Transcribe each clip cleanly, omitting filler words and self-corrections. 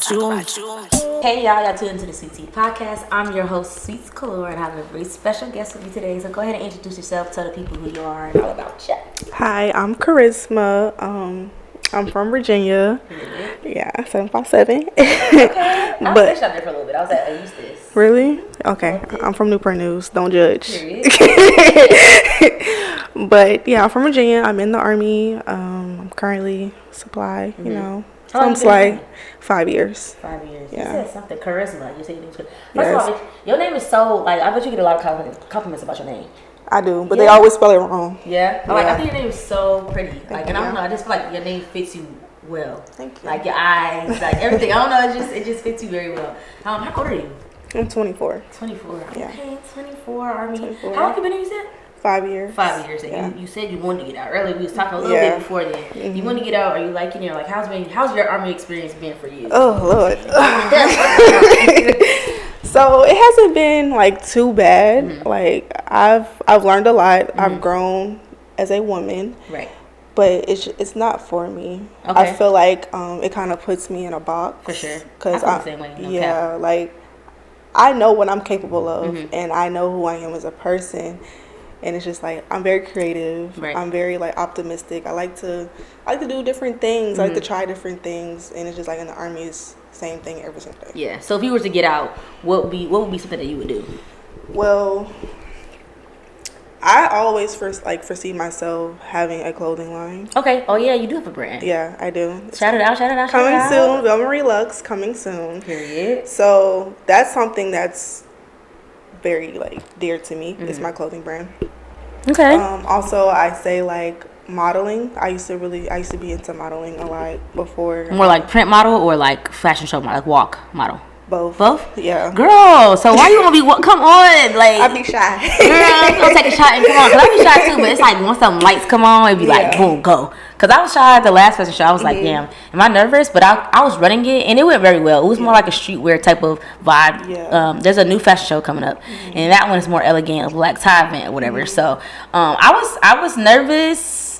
Hey y'all, y'all tuned into the Sweet Tea Podcast. I'm your host, Sweetscolour, and I have a very special guest with me today. So go ahead and introduce yourself, tell the people who you are and all about you. Hi, I'm Charisma. I'm from Virginia. Really? Yeah, 757. Okay. I was stationed out there for a little bit. I was at Eustis. Really? Okay. I'm from Newport News. Don't judge. Period. But yeah, I'm from Virginia. I'm in the Army. I'm currently supply, you know. How long Sounds you been like 5 years. 5 years. Yeah. You said something, charisma. You said your name was First Yes. of all, your name is so, like, I bet you get a lot of compliments about your name. I do, but they always spell it wrong. Yeah? Yeah. Like, I think your name is so pretty. Like, and I don't you. know, I just feel like your name fits you well. Thank you. Like, your eyes, like, everything. I don't know, it just fits you very well. How old are you? I'm 24. 24. Yeah. Okay, 24, Army. 24. How long you been in, you said? 5 years. 5 years. And Yeah. you said you wanted to get out. Earlier we was talking a little bit before then. You want to get out, are you liking it? Like, how's your Army experience been for you? Oh, Lord. So it hasn't been like too bad. Like I've learned a lot. I've grown as a woman. Right. But it's not for me. Okay. I feel like it kind of puts me in a box. For sure. Cause I feel the same way, no yeah, like I know what I'm capable of, and I know who I am as a person. And it's just like I'm very creative. Right. I'm very like optimistic. I like to do different things. I like to try different things. And it's just like in the Army, it's same thing every single day. Yeah. So if you were to get out, what would be something that you would do? Well, I always foresee myself having a clothing line. Okay. Oh yeah, you do have a brand. Yeah, I do. Shout it out. Coming soon. Velma Lux coming soon. Period. So that's something that's very like dear to me. It's my clothing brand. Okay. Also, I say like modeling. I used to be into modeling a lot before. More like print model or like fashion show model, like walk model. Both. Yeah. Girl, so why you want to be? Come on, like. I be shy. Girl, go take a shot and come on. Cause I be shy too, but it's like once some lights come on, it be like boom, go. Cause I was shy at the last fashion show. I was like, damn, am I nervous? But I was running it and it went very well. It was more like a streetwear type of vibe. Yeah. There's a new fashion show coming up, and that one is more elegant, a black tie event or whatever. So, I was nervous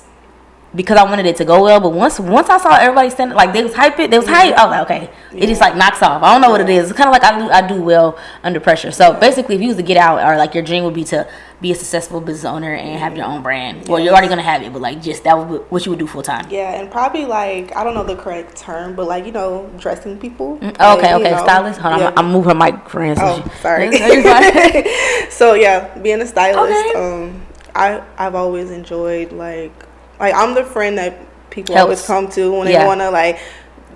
because I wanted it to go well, but once I saw everybody standing, like they was hype. I was like, okay, it just like knocks off. I don't know what it is. It's kind of like I do well under pressure. So basically, if you was to get out, or like your dream would be to be a successful business owner and have your own brand. Well, you're already gonna have it, but like just that would what you would do full time. Yeah, and probably like I don't know the correct term, but like dressing people. Okay, stylist. Hold on, I'm moving her mic for instance. Oh, sorry. So yeah, being a stylist. Okay. I've always enjoyed like I'm the friend that people Helps. always come to when they want to like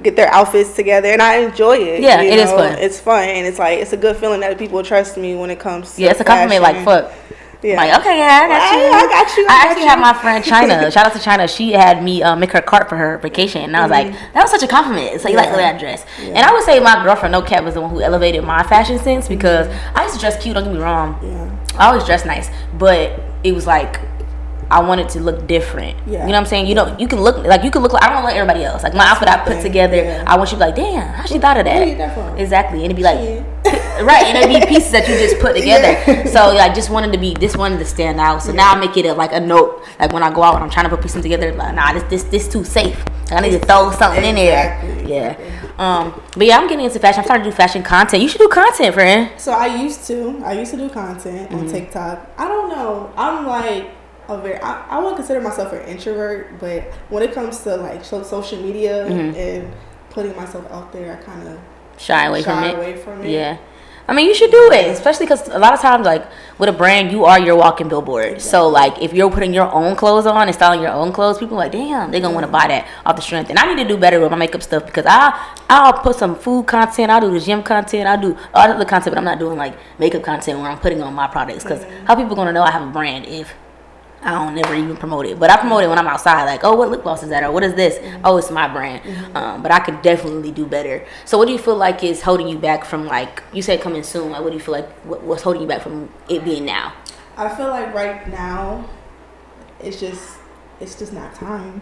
get their outfits together, and I enjoy it. Yeah, it is fun. It's fun, and it's like it's a good feeling that people trust me when it comes to it's a compliment. fashion. Like fuck. Yeah. Like, okay, yeah, I got you. I got you. I actually had my friend China. Shout out to China. She had me make her cart for her vacation, and I was like, that was such a compliment. So you like the way I dress, and I would say my girlfriend, no cap, was the one who elevated my fashion sense because I used to dress cute. Don't get me wrong. Yeah. I always dress nice, but it was like I wanted to look different. Yeah. You know what I'm saying? You can look like I don't look like everybody else. Like my outfit I put together, I want you to be like, damn, how she thought of that? Yeah, exactly. And it'd be like right, and it'd be pieces that you just put together. So like just wanted to stand out. So now I make it a note. Like when I go out and I'm trying to put pieces together, like nah, this too safe. Like, I need to throw something in there. Yeah. But yeah, I'm getting into fashion. I'm starting to do fashion content. You should do content, friend. So I used to do content on TikTok. I don't know. I'm like I wouldn't consider myself an introvert, but when it comes to like social media and putting myself out there, I kind of shy away from it. Yeah. I mean, you should do it, especially because a lot of times, like, with a brand, you are your walking billboard. Exactly. So, like, if you're putting your own clothes on and styling your own clothes, people are like, damn, they're going to want to buy that off the strength. And I need to do better with my makeup stuff because I'll put some food content, I'll do the gym content, I'll do all the other content, but I'm not doing, like, makeup content where I'm putting on my products because how people going to know I have a brand if I don't never even promote it, but I promote it when I'm outside. Like, oh, what lip gloss is that, or what is this? Oh, it's my brand. But I could definitely do better. So, what do you feel like is holding you back from, like, you said coming soon? Like, what do you feel like what's holding you back from it being now? I feel like right now, it's just not time.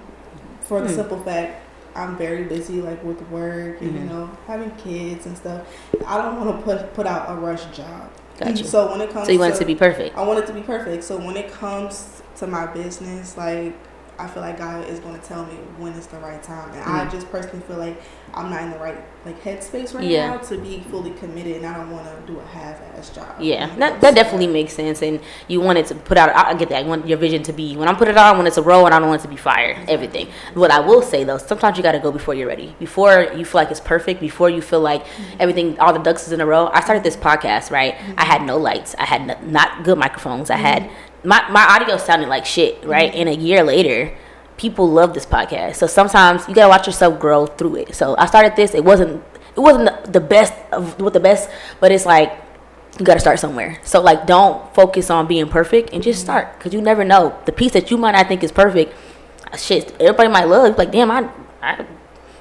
For the simple fact, I'm very busy, like with work and having kids and stuff. I don't want to put out a rush job. Gotcha. So when it comes, you want it to be perfect. I want it to be perfect. So when it comes to my business, like I feel like God is going to tell me when it's the right time. And I just personally feel like I'm not in the right headspace right now to be fully committed, and I don't want to do a half-ass job. Yeah, that definitely makes sense. And you want it to put out, I get that. You want your vision to be, when I put it on, when it's a roll, and I don't want it to be fire, everything. What I will say though, sometimes you got to go before you're ready, before you feel like it's perfect, before you feel like everything, all the ducks is in a row. I started this podcast, right? I had no lights, I had not good microphones, I had my audio sounded like shit, right? And a year later, people love this podcast. So sometimes you gotta watch yourself grow through it. So I started this. It wasn't the best of what the best, but it's like you gotta start somewhere. So like, don't focus on being perfect and just start, because you never know, the piece that you might not think is perfect, shit, everybody might love. Like, damn, I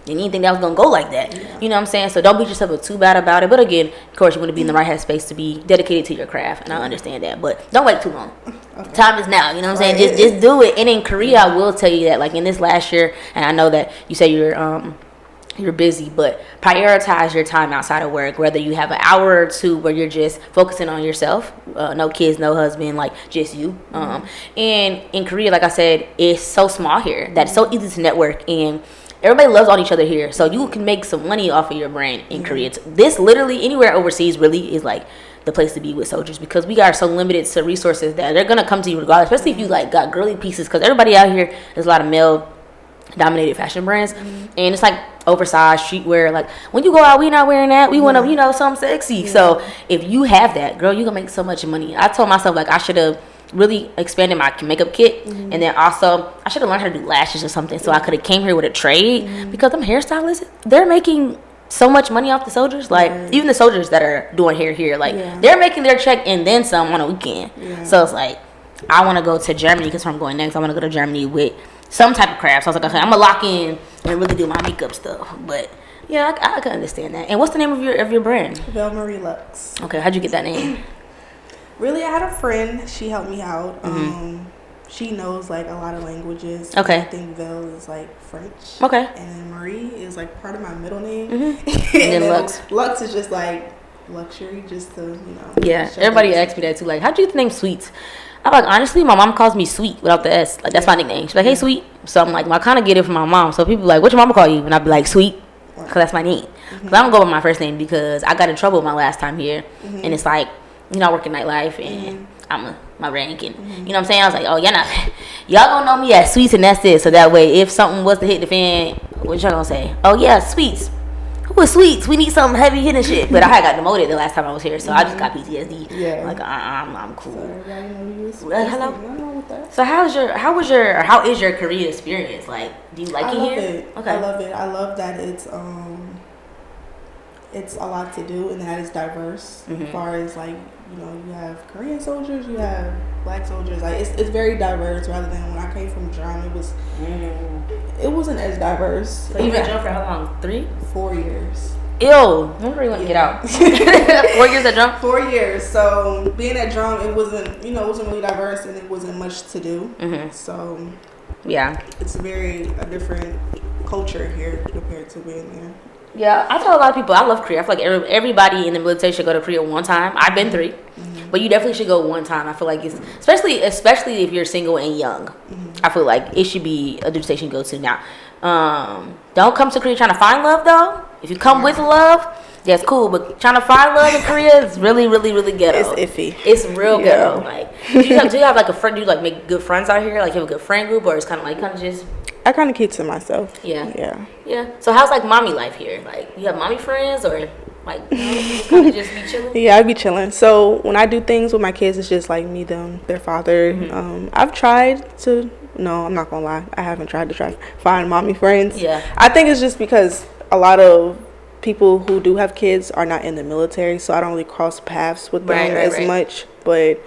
didn't think that was gonna go like that. You know what I'm saying? So don't beat yourself up too bad about it. But again, of course, you want to be in the right headspace to be dedicated to your craft, and I understand that. But don't wait too long. Okay. Time is now. You know what I'm saying? Just do it. And in Korea, I will tell you that, like in this last year, and I know that you say you're busy, but prioritize your time outside of work, whether you have an hour or two where you're just focusing on yourself, no kids, no husband, like just you. And in Korea, like I said, it's so small here that it's so easy to network, and everybody loves on each other here, so you can make some money off of your brand in Korea. This literally anywhere overseas really is like the place to be with soldiers, because we are so limited to resources that they're gonna come to you regardless, especially if you like got girly pieces, because everybody out here, there's a lot of male dominated fashion brands, and it's like oversized streetwear. Like when you go out, we not wearing that, we want to something sexy. So if you have that, girl, you can make so much money. I told myself like I should have really expanded my makeup kit, and then also I should have learned how to do lashes or something, so I could have came here with a trade, because them hairstylists, they're making so much money off the soldiers. Like even the soldiers that are doing hair here, like they're making their check and then some on a weekend. So it's like, I want to go to Germany, because I'm going next. I want to go to Germany with some type of craft. So I was like, okay, I'm gonna lock in and really do my makeup stuff. But yeah, I can understand that. And what's the name of your brand? Vel Marie Lux. Okay, how'd you get that name? Really, I had a friend. She helped me out. She knows like a lot of languages. Okay. I think Vel is like French. Okay. And then Marie is like part of my middle name. And then Lux. Lux is just like luxury, just to Yeah, everybody asks me that too. Like, how'd you get the name Sweets? I'm like, honestly, my mom calls me Sweet without the S. Like, that's my nickname. She's like, hey, Sweet. So I'm like, I kind of get it from my mom. So people like, what's your mama call you? And I'd be like, Sweet, because that's my name. Because I don't go by my first name, because I got in trouble my last time here. And it's like, I work in nightlife, and I'm my rank, and you know what I'm saying? I was like, oh, y'all gonna know me as Sweets, and that's it. So that way, if something was to hit the fan, what y'all gonna say? Oh yeah, Sweets. Who is Sweets? We need something heavy hitting shit. But I had got demoted the last time I was here, so I just got PTSD. Yeah. Like I'm cool. So everybody know you was hello. Nothing wrong with that. So how is your Korea experience? Like, do you like it here? Okay. I love it. I love that it's a lot to do, and that it's diverse. As far as like, you have Korean soldiers, you have black soldiers. Like it's very diverse. Rather than when I came from drum, it wasn't as diverse. So you've been drum for how long? 4 years. Ew. Remember you want to get out. 4 years at drum? 4 years. So being at drum, it wasn't really diverse, and it wasn't much to do. So yeah, it's a different culture here compared to being there. Yeah, I tell a lot of people I love Korea. I feel like everybody in the military should go to Korea one time. I've been 3, but you definitely should go one time. I feel like it's especially if you're single and young. I feel like it should be a destination you go to now. Don't come to Korea trying to find love though. If you come with love, that's cool. But trying to find love in Korea is really, really, really ghetto. It's iffy. It's real ghetto. Like, do you have like a friend? Do you like make good friends out here? Like, you have a good friend group, or it's kind of just. I kind of keep to myself. Yeah. So how's like mommy life here? Like, you have mommy friends, or like you kind of just be chilling? Yeah, I be chilling. So when I do things with my kids, it's just like me, them, their father. I've tried to. No, I'm not gonna lie. I haven't tried to find mommy friends. Yeah. I think it's just because a lot of people who do have kids are not in the military, so I don't really cross paths with them as much. But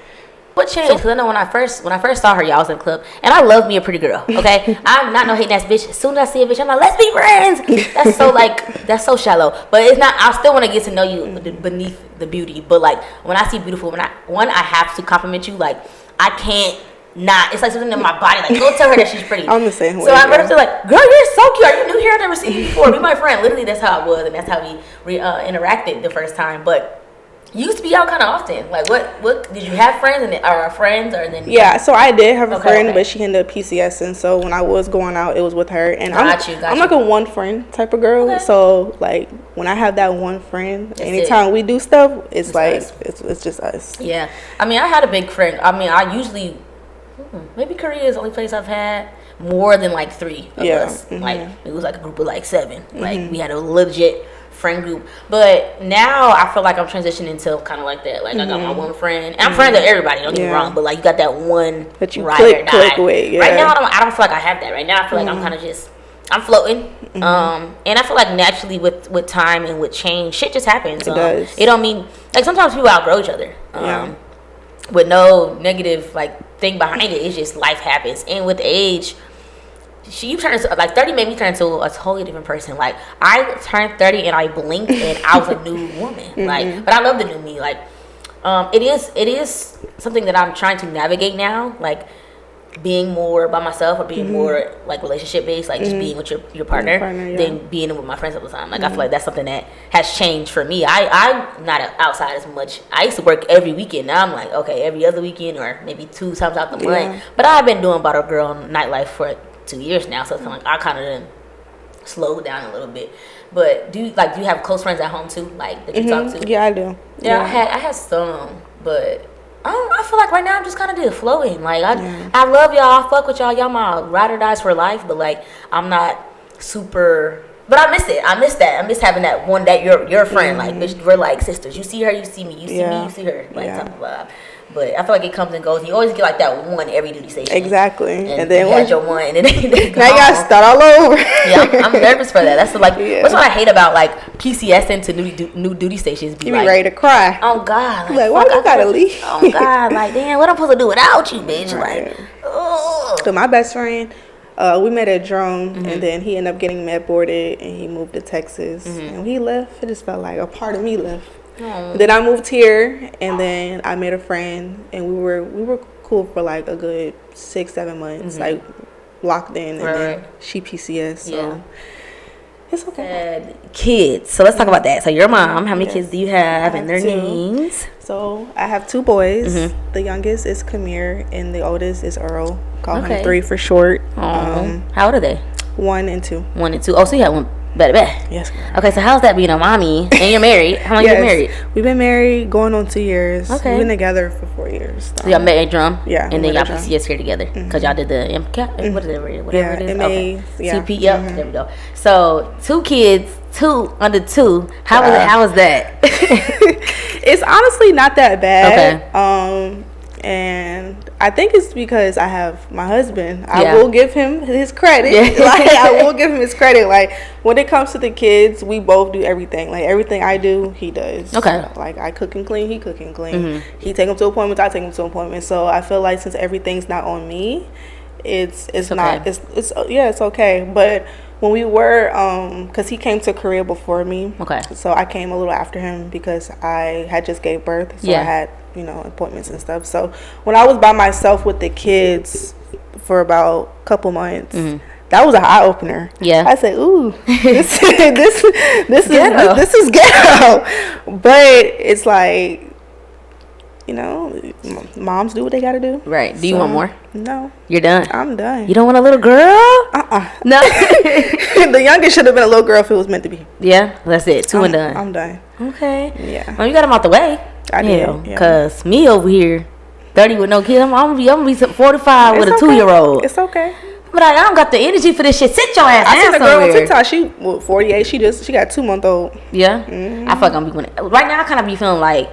what changed? Because I know when I first saw her, y'all was in the club, and I love me a pretty girl. Okay, I'm not no hating ass bitch. As soon as I see a bitch, I'm like, let's be friends. That's so shallow. But it's not. I still want to get to know you beneath the beauty. But like when I see beautiful women, I have to compliment you. Like I can't. It's like something in my body. Like, go tell her that she's pretty. I'm the same way. So I better feel like, girl, you're so cute. Are you new here? I've never seen you before. Be my friend. Literally, that's how it was, and that's how we interacted the first time. But You used to be out kind of often. Like, what did you have friends or friends or then? Yeah, so I did have a friend, but she ended up PCSing. So when I was going out, it was with her. And I'm like a one friend type of girl. Okay. So like when I have that one friend, anytime we do stuff, it's just us. Yeah, I mean, I had a big friend. I mean, I usually maybe Korea is the only place I've had more than like 3 of us. Mm-hmm. Like it was like a group of like 7. Mm-hmm. Like we had a legit friend group, but now I feel like I'm transitioning to kind of like that. Like I got my one friend, and I'm friends with everybody. Don't get me wrong, but like you got that one that you click with. Yeah. Right now, I don't feel like I have that. Right now, I feel like I'm kind of I'm floating. And I feel like naturally with time and with change, shit just happens. It does. It don't mean like sometimes people outgrow each other. With no negative like thing behind it. It's just life happens, and with age. You turned like 30 made me turn into a totally different person. Like I turned 30 and I blinked and I was a new woman. Like, but I love the new me. Like, it is something that I'm trying to navigate now. Like being more by myself or being more like relationship based. Like just being with your partner than being with my friends all the time. Like I feel like that's something that has changed for me. I'm not outside as much. I used to work every weekend. Now I'm like okay, every other weekend or maybe 2 times out the month. But I've been doing Bottle Girl nightlife for 2 years now, so it's kind of like I kind of slowed down a little bit. But do you have close friends at home too, like that you talk to? Yeah, I do. Yeah, I had some, but I feel like right now I'm just kind of just flowing. Like I love y'all, I fuck with y'all my ride or dies for life, but like I'm not super. But I miss it. I miss that. I miss having that one that your friend. Like bitch, we're like sisters. You see her, you see me. You see me, you see her. Like type of vibe. But I feel like it comes and goes. And you always get like that one every duty station. Exactly. And then you had your one, and then now you gotta start all over. Yeah, I'm nervous for that. That's like that's what I hate about like PCSing to new duty stations. You be like, ready to cry. Oh God, like why you gotta leave? Oh God, like damn, what I'm supposed to do without you, bitch? Like, so my best friend, we met at Drone, and then he ended up getting med boarded, and he moved to Texas. And when he left, it just felt like a part of me left. Then I moved here, and then I met a friend, and we were cool for like a good 6-7 months, like locked in, and then she PCS, so it's okay. Kids. So let's talk about that. So your mom, how many kids do you have, and their names? So I have 2 boys. The youngest is Kamir, and the oldest is Earl. Call him 3 for short. How old are they? 1 and 2. 1 and 2. Oh, so you have one. Better. Yes. Okay, so how's that being a mommy and you're married? How long you been married? We've been married going on 2 years. Okay. We've been together for 4 years. So y'all met at Drum? Yeah. And then y'all PCS here together? Because y'all did the MCAT? Whatever it is. MA, CP, there we go. So 2 kids, 2 under 2. How was that? It's honestly not that bad. Okay. And I think it's because I have my husband. I will give him his credit. Like I will give him his credit. Like when it comes to the kids, we both do everything. Like everything I do, he does. Okay. Like I cook and clean, he cook and clean. He take him to appointments, I take him to appointments. So I feel like since everything's not on me, it's not okay. It's okay. But when we were because he came to Korea before me. Okay. So I came a little after him because I had just gave birth. So I had appointments and stuff. So when I was by myself with the kids for about a couple months, that was an eye opener. Yeah, I said, "Ooh, this is ghetto," but it's like moms do what they gotta do. Right. Do you want more? No. You're done. I'm done. You don't want a little girl? No. The youngest should have been a little girl if it was meant to be. Yeah, that's it. 2 and done. I'm done. Okay. Yeah. Well, you got them out the way. I did. Because me over here, 30 with no kids, I'm gonna be 45 with a 2-year-old. It's okay. But I don't got the energy for this shit. Sit your ass down somewhere. I seen a girl on TikTok. She 48. She got 2-month-old. Yeah. I feel like I'm be right now. I kind of be feeling like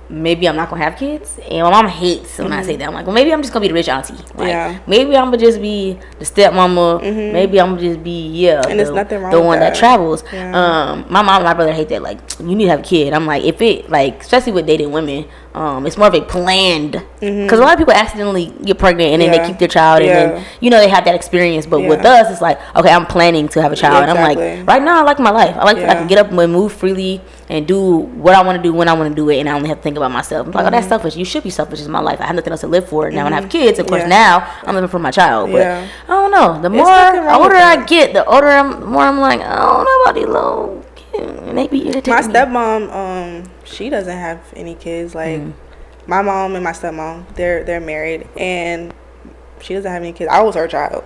maybe I'm not gonna have kids, and my mom hates when I say that. I'm like, well, maybe I'm just gonna be the rich auntie. Like, maybe I'm gonna just be the stepmama. Maybe I'm gonna just be and there's nothing wrong the with one that travels. Yeah. My mom and my brother hate that. Like, you need to have a kid. I'm like, if it especially with dating women, it's more of a planned. Because a lot of people accidentally get pregnant and then they keep their child and then they have that experience. But with us, it's like, okay, I'm planning to have a child. And I'm like, right now I like my life. I can get up and move freely and do what I want to do when I want to do it, and I only have to think about myself. I'm like, oh, that's selfish. You should be selfish. It's my life. I have nothing else to live for. Now when I have kids, of course, now I'm living for my child. But I don't know. The older I get, the more I'm like, I don't know about these little kids. And they be irritating. My stepmom, She doesn't have any kids. Like my mom and my stepmom, they're married, and she doesn't have any kids. I was her child.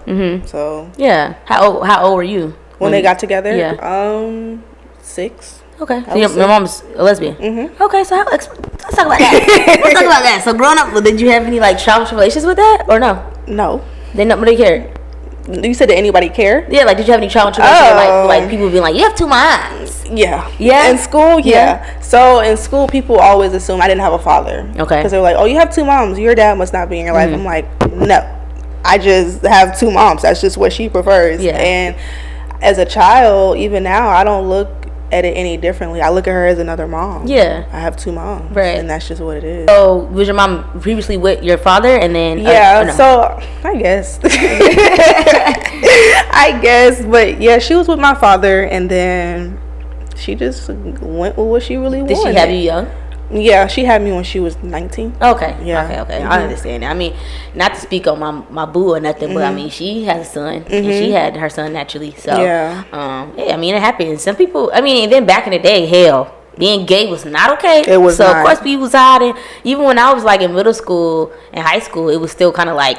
So yeah. How old were you when they got together? Yeah. 6. Okay. So your mom's a lesbian. Okay. So let's talk about that. Let's talk about that. So growing up, did you have any like trials relations with that or no? No. They nobody cared. You said, did anybody care? Yeah, like, did you have any trial tribulations? Like people being like, you have 2 moms. Yeah. Yeah. In school, yeah. So in school, people always assume I didn't have a father. Okay. Because they're like, oh, you have 2 moms. Your dad must not be in your life. I'm like, no. I just have 2 moms. That's just what she prefers. Yeah. And as a child, even now, I don't look at it any differently. I look at her as another mom. Yeah. I have 2 moms. Right. And that's just what it is. So was your mom previously with your father and then? Yeah. No? So I guess. I guess. But yeah, she was with my father, and then she just went with what she really wanted. Did she have you young? Yeah, she had me when she was 19. Okay. Yeah. Okay. I understand. I mean, not to speak on my boo or nothing, but I mean, she has a son, and she had her son naturally. So, yeah, I mean, it happens. Some people, I mean, and then back in the day, hell, being gay was not okay. It was so not. Of course, people was out, and even when I was like in middle school and high school, it was still kind of like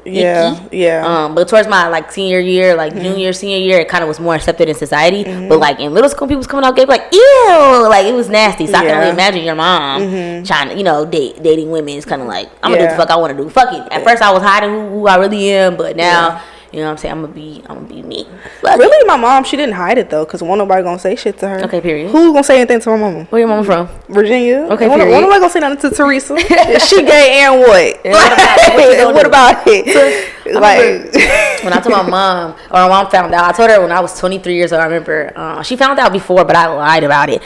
icky. But towards my like senior year, like junior, senior year, it kind of was more accepted in society. But like in middle school, people was coming out gay, like ew, like it was nasty. So I can only imagine your mom trying to, dating women. It's kind of like I'm gonna do the fuck I want to do. Fuck it. At first, I was hiding who I really am, but now. You know what I'm saying? I'm gonna be me. Really, my mom, she didn't hide it though, cause won't nobody gonna say shit to her. Okay, period. Who's gonna say anything to my mama? Where your mama from? Virginia. Okay, Won't nobody gonna say nothing to Teresa? She gay and what? What about it? Like when I told my mom, or my mom found out, I told her when I was 23 years old. I remember she found out before, but I lied about it.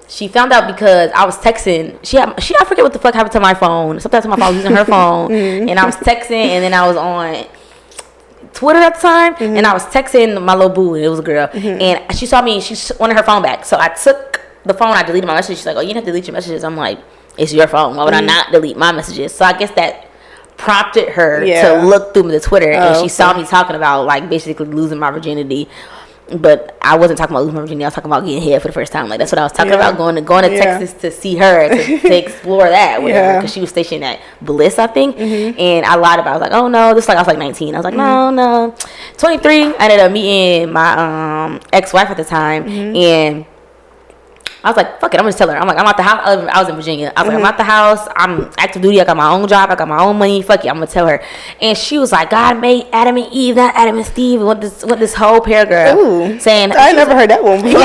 She found out because I was texting. I forget what the fuck happened to my phone. Sometimes my phone was using her phone, and I was texting, and then I was on Twitter at the time, and I was texting my little boo, and it was a girl, and she saw me, she wanted her phone back, so I took the phone, I deleted my message. She's like, oh, you didn't have to delete your messages. I'm like, it's your phone, why would I not delete my messages? So I guess that prompted her to look through the Twitter, and she saw me talking about like basically losing my virginity. But I wasn't talking about losing my virginity. I was talking about getting head for the first time. Like that's what I was talking about. Going to Texas to see her to explore that, whatever. Because she was stationed at Bliss, I think. And I lied about it. I was like, oh no, this like I was like 19. I was like, no. 23. I ended up meeting my ex-wife at the time, and I was like, fuck it, I'm gonna tell her. I'm like, I'm at the house. I was in Virginia. I was like, I'm at the house. I'm active duty. I got my own job. I got my own money. Fuck it, I'm gonna tell her. And she was like, God made Adam and Eve, not Adam and Steve. And this whole paragraph saying, I never heard that one before.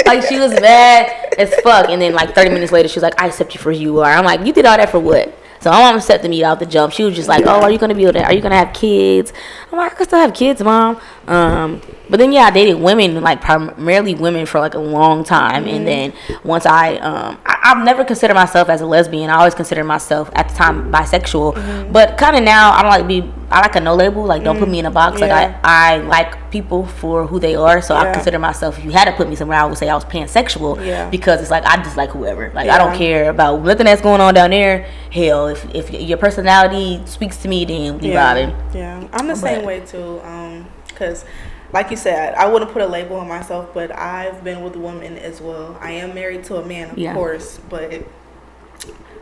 Like she was mad as fuck. And then like 30 minutes later, she was like, I accept you for who you are. I'm like, you did all that for what? So my mom accepted me out the jump. She was just like, oh, are you gonna be able to? Are you gonna have kids? I'm like, I can still have kids, mom. But then I dated women, like primarily women, for like a long time. And then once I've never considered myself as a lesbian. I always considered myself at the time bisexual. But kind of now I like a no label. Like don't put me in a box. Like I like people for who they are. So I consider myself. If you had to put me somewhere, I would say I was pansexual. Because it's like I just like whoever. Like I don't care about nothing that's going on down there. Hell, if your personality speaks to me, then we vibing. Yeah, I'm the same way too. Because like you said, I wouldn't put a label on myself, but I've been with women as well. I am married to a man, of course, but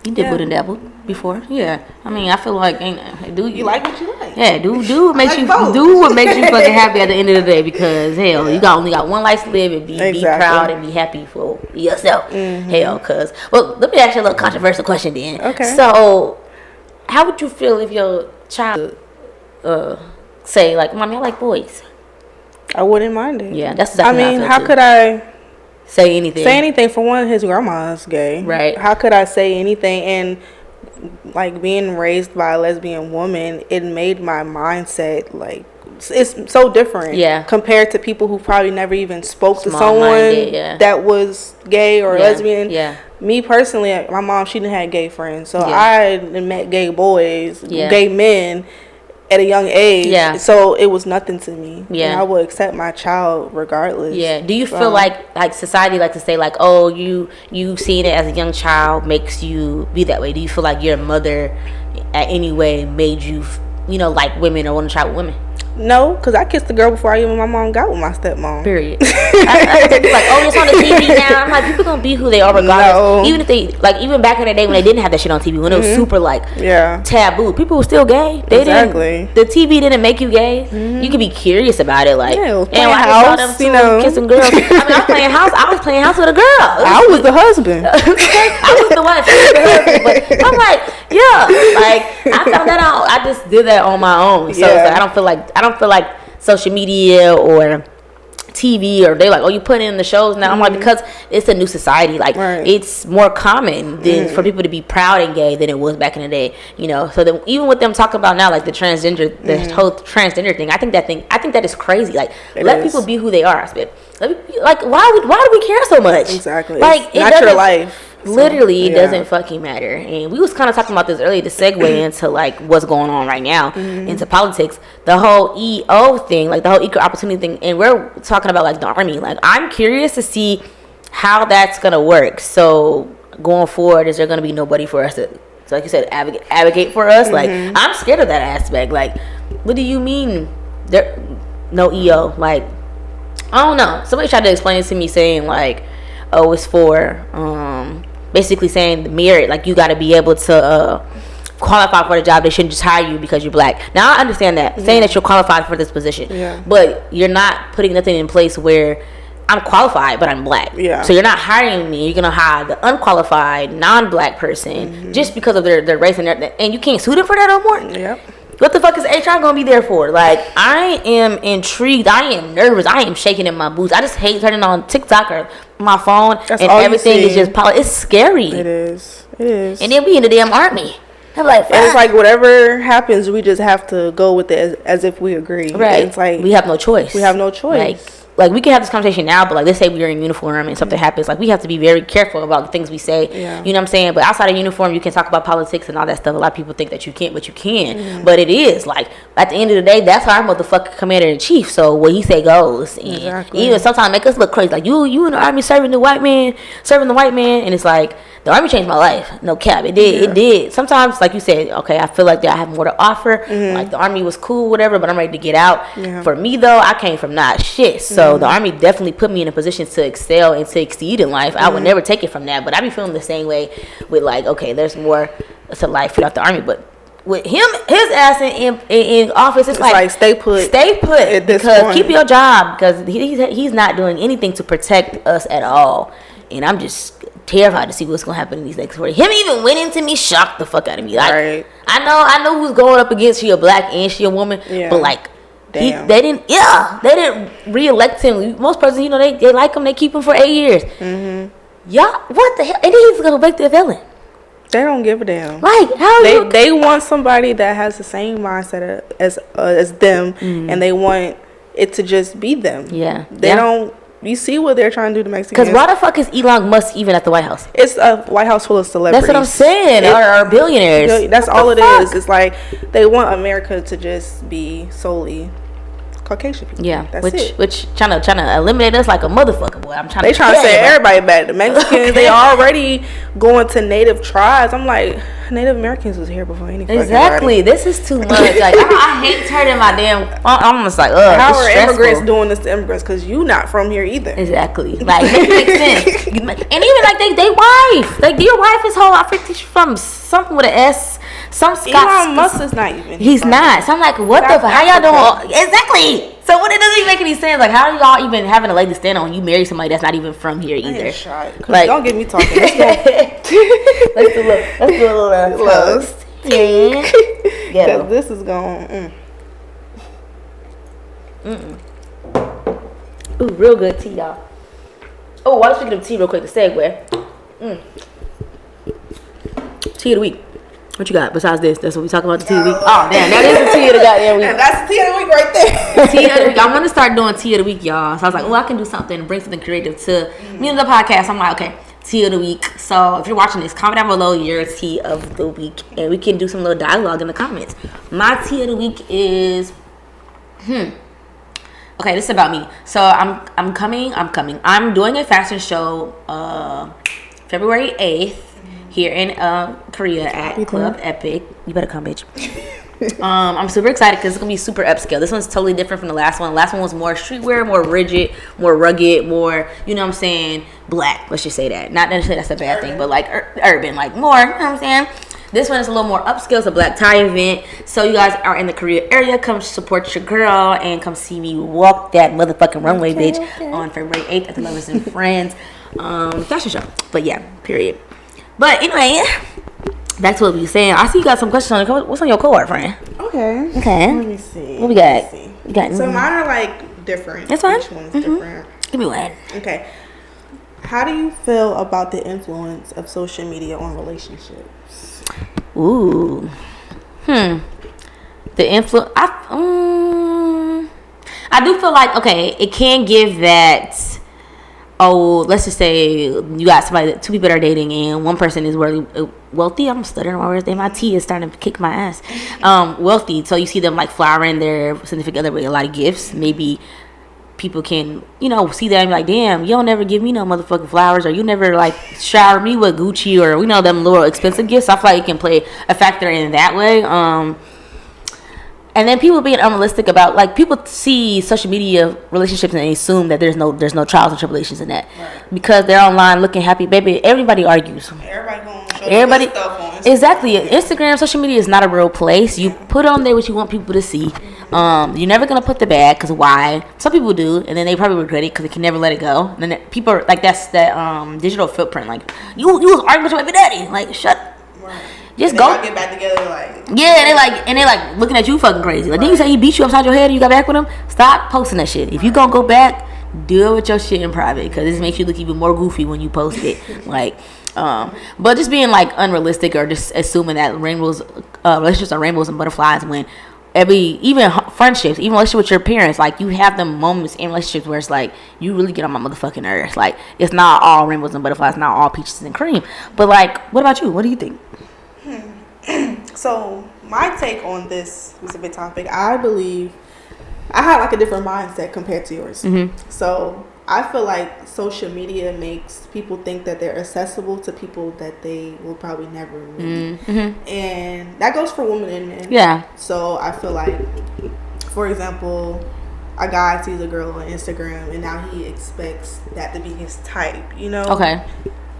you did put a dabble before. Yeah, I mean, I feel like you like what you like. Yeah, do what makes you fucking happy at the end of the day, because hell, you only got one life to live, and be proud and be happy for yourself. Hell, cause let me ask you a little controversial question then. Okay. So, how would you feel if your child say like, "Mommy, I like boys"? I wouldn't mind it. Yeah, that's exactly I mean, how could I say anything? Say anything? For one, his grandma's gay. Right. How could I say anything? And like being raised by a lesbian woman, it made my mindset like it's so different. Yeah. Compared to people who probably never even spoke to someone that was gay or lesbian. Yeah. Me personally, my mom, she didn't have gay friends, so I met gay boys, gay men at a young age. Yeah. So it was nothing to me. Yeah. And I would accept my child regardless. Yeah. Do you feel like society like to say like, oh, you seeing it as a young child makes you be that way? Do you feel like your mother at any way made you like women or want to try with women? No, because I kissed the girl before I even my mom got with my stepmom. Period. I be like, oh, it's on the TV now. I'm like, people gonna be who they are regardless. No. Even if they like, even back in the day when they didn't have that shit on TV, when it was super like taboo, people were still gay. They didn't. The TV didn't make you gay. You could be curious about it, like, and I saw them two kissing girls. I mean, I was playing house with a girl. I was the husband. I was the wife. The husband. But I'm like, like I found that out. I just did that on my own. So it's like, I don't feel like social media or TV or they like, oh, you put in the shows now. I'm like, because it's a new society, like it's more common than for people to be proud and gay than it was back in the day, you know. So then even with them talking about now, like the whole transgender thing, I think that is crazy. Like let people be who they are. Like why do we care so much? Exactly. Like it's not your life. Literally, it doesn't fucking matter. And we was kind of talking about this earlier to segue into like what's going on right now into politics. The whole EO thing, like the whole equal opportunity thing, and we're talking about like the army. Like I'm curious to see how that's gonna work. So going forward, is there gonna be nobody for us to, so like you said, advocate for us? Like I'm scared of that aspect. Like, what do you mean there no EO? Like I don't know. Somebody tried to explain it to me saying like, oh, it's for basically saying the merit, like you got to be able to qualify for the job. They shouldn't just hire you because you're black. Now I understand that, saying that you're qualified for this position, but you're not putting nothing in place where I'm qualified but I'm black. So you're not hiring me. You're gonna hire the unqualified non-black person just because of their race and you can't sue them for that no more. What the fuck is HR gonna be there for? Like, I am intrigued. I am nervous. I am shaking in my boots. I just hate turning on TikTok or my phone and everything is just it's scary. It is. And then we in the damn army. I'm like, and it's like whatever happens, we just have to go with it as if we agree. Right. It's like we have no choice. Like we can have this conversation now, but like let's say we're in uniform and something happens, like we have to be very careful about the things we say. You know what I'm saying? But outside of uniform, you can talk about politics and all that stuff. A lot of people think that you can't, but you can. But it is like at the end of the day, that's our motherfucking commander in chief. So what he say goes. And even sometimes make us look crazy. Like you in the army serving the white man, and it's like the army changed my life. No cap, it did. It did. Sometimes, like you said, okay, I feel like I have more to offer. Like the army was cool, whatever, but I'm ready to get out. For me though, I came from not shit. So the army definitely put me in a position to excel and to exceed in life. I would never take it from that. But I be feeling the same way with like, okay, there's more to life without the army. But with him, his ass in office, it's like stay put at this point. Keep your job, because he's not doing anything to protect us at all. And I'm just terrified to see what's gonna happen in these next 40. Him even winning to me shocked the fuck out of me. Like I know who's going up against. She a black and she a woman, but like they didn't re-elect him. Most presidents, you know, they like him, they keep him for 8 years. What the hell? And he's gonna make the villain. They don't give a damn. Like how they want somebody that has the same mindset as them, and they want it to just be them. They don't. You see what they're trying to do to Mexicans. Because why the fuck is Elon Musk even at the White House? It's a White House full of celebrities. That's what I'm saying. Or billionaires. That's all it is. It's like they want America to just be solely Caucasian people. That's it. Which trying to eliminate us like a motherfucker, boy. They trying to say everybody back. The Mexicans, they already going to native tribes. I'm like, Native Americans was here before any exactly. This is too much. Like I hate turning my damn. I'm just like, how are immigrants doing this to immigrants? Because you not from here either. Exactly. Like it makes sense. And even like they wife, like your wife is whole. I think she's from something with an S. Some Scots. Elon Musk is not even. He's not. So I'm like, what the fuck? How y'all doing? Exactly. So what? It doesn't even make any sense. Like, how are y'all even having a leg to stand on when you marry somebody that's not even from here either? Like, don't get me talking. Let's do a little toast. Because this is going. Ooh, real good tea, y'all. Oh, while speaking of tea, real quick, the segue. Tea of the week. What you got besides this? That's what we talking about, the tea of the week. Oh, damn, that is the tea of the goddamn week. And that's the tea of the week right there. Tea of the week. I want to start doing tea of the week, y'all. So I was like, oh, I can do something, bring something creative to me and the podcast. I'm like, okay, tea of the week. So if you're watching this, comment down below your tea of the week, and we can do some little dialogue in the comments. My tea of the week is, okay, this is about me. So I'm coming. I'm doing a fashion show February 8th. Here in Korea at Club Epic. You better come, bitch. I'm super excited because it's gonna be super upscale. This one's totally different from the last one. The last one was more streetwear, more rigid, more rugged, more, you know what I'm saying, black. Let's just say that. Not necessarily that's a bad thing, but like urban, like more, you know what I'm saying? This one is a little more upscale. It's a black tie event. So you guys are in the Korea area, come support your girl and come see me walk that motherfucking runway, bitch, on February 8th at the Lovers and Friends fashion show. But yeah, period. But anyway, back to what we were saying. I see you got some questions on the. What's on your card, friend? Okay. Let me see. What we got? We got. So mine are like different. That's fine. Each one's different. Give me one. Okay. How do you feel about the influence of social media on relationships? Ooh. The influence. I do feel like, okay, it can give that. Oh, let's just say you got somebody, two people that are dating, and one person is really wealthy. I'm stuttering my words. My T is starting to kick my ass. Wealthy, so you see them like flowering their significant other with a lot of gifts. Maybe people can, see that and be like, damn, you don't never give me no motherfucking flowers, or you never like shower me with Gucci, or them little expensive gifts. I feel like it can play a factor in that way. And then people being unrealistic about, like, people see social media relationships and they assume that there's no trials and tribulations in that, because they're online looking happy. Baby, everybody argues. Everybody gonna show their stuff on Instagram. Exactly. Instagram, social media is not a real place. You put on there what you want people to see. You're never gonna put the bad, because why? Some people do, and then they probably regret it because they can never let it go. And then people are like, that's that digital footprint. Like, you was arguing with your baby daddy. Like, shut up. Right. Just and go. Get back together, like, yeah, they like looking at you fucking crazy. Like, didn't you say he beat you upside your head and you got back with him? Stop posting that shit. If you gonna go back, deal with your shit in private, because this makes you look even more goofy when you post it. Like, but just being like unrealistic, or just assuming that relationships are rainbows and butterflies, when even friendships, even relationship with your parents, like, you have them moments in relationships where it's like, you really get on my motherfucking nerves. Like, it's not all rainbows and butterflies, not all peaches and cream. But like, what about you? What do you think? So my take on this specific topic, I believe I have like a different mindset compared to yours. So I feel like social media makes people think that they're accessible to people that they will probably never meet, and that goes for women and men. Yeah. So I feel like, for example, a guy sees a girl on Instagram and now he expects that to be his type. Okay.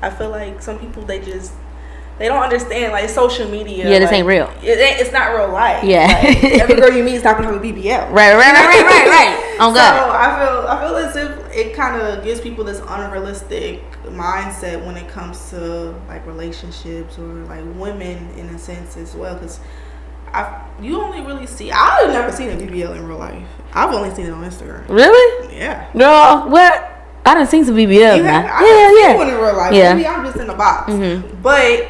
I feel like some people, they don't understand, like, social media. Yeah, this ain't real. It's not real life. Yeah. Like, every girl you meet is not gonna have a BBL. Right. Oh God. So I feel as if it kind of gives people this unrealistic mindset when it comes to like relationships, or like women in a sense as well, because you only really see. I've never seen a BBL in real life. I've only seen it on Instagram. Really? Yeah. No. What? I done seen some BBL. I seen one in real life. Yeah. Maybe I'm just in the box. But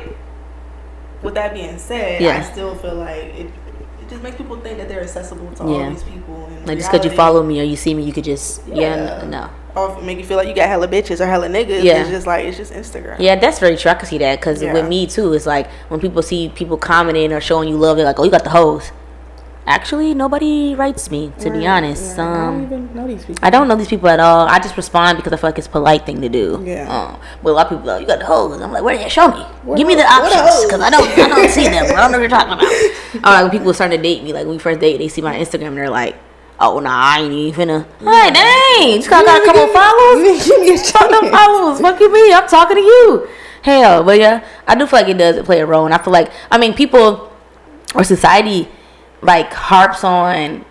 with that being said, I still feel like it just makes people think that they're accessible to all these people. And like, just because you follow me or you see me, you could just no. Or make you feel like you got hella bitches or hella niggas. Yeah. It's just Instagram. Yeah, that's very true. I can see that, because with me too, it's like when people see people commenting or showing you love, they're like, oh, you got the hoes. Actually, nobody writes me, to be honest. I don't even know these people. I don't know these people at all. I just respond because I feel like it's a polite thing to do. Yeah. But a lot of people go, you got the hoes. I'm like, where are you? Show me. Give me the options, because I don't see them. I don't know what you're talking about. Or like when people start to date me, like when we first date, they see my Instagram and they're like, oh, nah, I ain't even finna. Hey, dang, you got a couple follows? Give me a follows. Fuck you, me. I'm talking to you. Hell, but yeah, I do feel like it does play a role. And I feel like, people or society like harps on.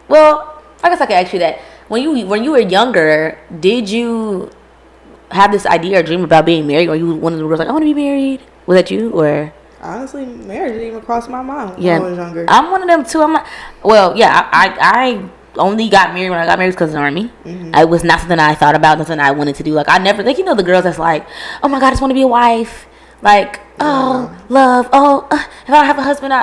Well, I guess I could ask you that. When you were younger, did you have this idea or dream about being married, or you one of the girls like, I want to be married? Was that you, or? Honestly, marriage didn't even cross my mind when I was younger. I'm one of them too. I only got married when I got married because of the Army. It was not something I thought about, nothing I wanted to do. Like, I never, like, the girls that's like, oh my God, I just want to be a wife. Like, love. If I don't have a husband,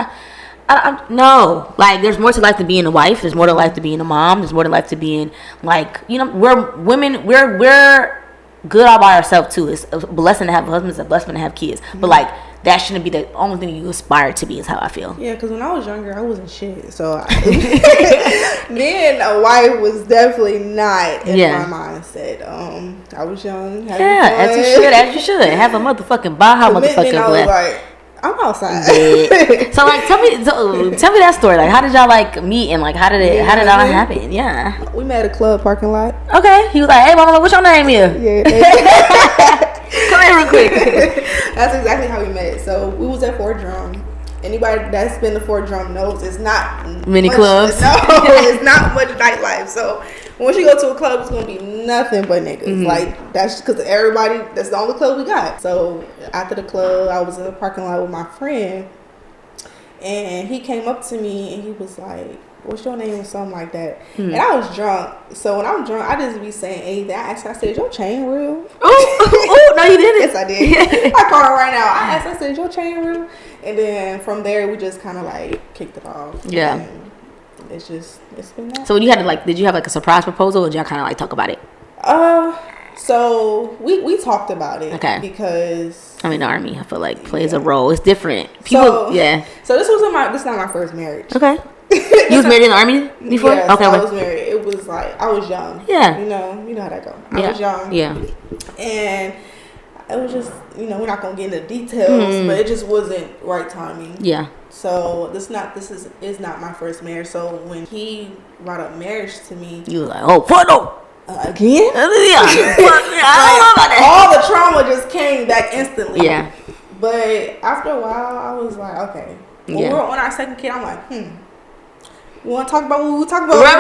no, like, there's more to life than being a wife. There's more to life than being a mom. There's more to life to being, like, we're women. We're good all by ourselves too. It's a blessing to have a husband. It's a blessing to have kids. But like, that shouldn't be the only thing you aspire to be. Is how I feel. Yeah, because when I was younger, I wasn't shit. So being a wife was definitely not in my mindset. I was young. As you should. Have a motherfucking Baja motherfucking blast. I'm outside. So like, tell me that story. Like, how did y'all like meet and like how did it all happen? Yeah. We met at a club parking lot. Okay. He was like, "Hey, mama, what's your name here?" Yeah. Come here real quick. That's exactly how we met. So we was at Fort Drum. Anybody that's been to Fort Drum knows it's not many clubs. No, it's not much nightlife. So once you go to a club, it's gonna be nothing but niggas. Mm-hmm. Like that's because everybody. That's the only club we got. So after the club, I was in the parking lot with my friend, and he came up to me and he was like, "What's your name?" or something like that. Mm-hmm. And I was drunk. So when I'm drunk, I just be saying anything. I asked, I said, "Is your chain real?" Oh, no, you didn't. Yes, I did. I called her right now. I asked, I said, "Is your chain real?" And then from there, we just kind of like kicked it off. Yeah. And it's been that. So when you had to like, did you have like a surprise proposal, or did y'all kind of like talk about it? So we talked about it. Okay. Because I mean, the Army, I feel like plays a role. It's different. People, So this is not my first marriage. Okay. You was married in the Army before? Yes, okay. I was married. It was like I was young. Yeah. You know how that goes. I was young. Yeah. And it was just, we're not gonna get into details, but it just wasn't right timing. Yeah. So this is not my first marriage. So when he brought up marriage to me, you was like, "Oh, fuck no." Again? Yeah. I don't know about that. All the trauma just came back instantly. Yeah. But after a while, I was like, okay. When we were on our second kid, I'm like, you want to talk about what we talk about? Right.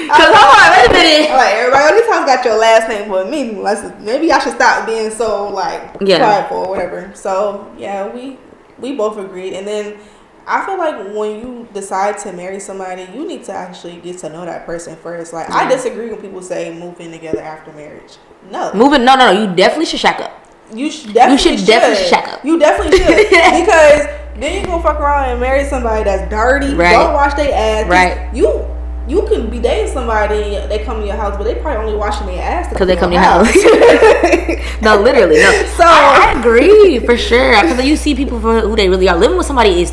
Because hold on, wait a minute. I'm like, everybody on this house got your last name, but me, maybe I should stop being so like prideful or whatever. So yeah, we both agreed, and then I feel like when you decide to marry somebody, you need to actually get to know that person first. Like I disagree when people say move in together after marriage. No, no. You definitely should shack up. You should definitely shack up. You definitely should because then you gonna fuck around and marry somebody that's dirty. Right. Don't wash their ass. Right. You can be dating somebody, they come to your house, but they probably only washing their ass because they come to your house. No, literally, no. So I agree for sure. Because you see people for who they really are. Living with somebody is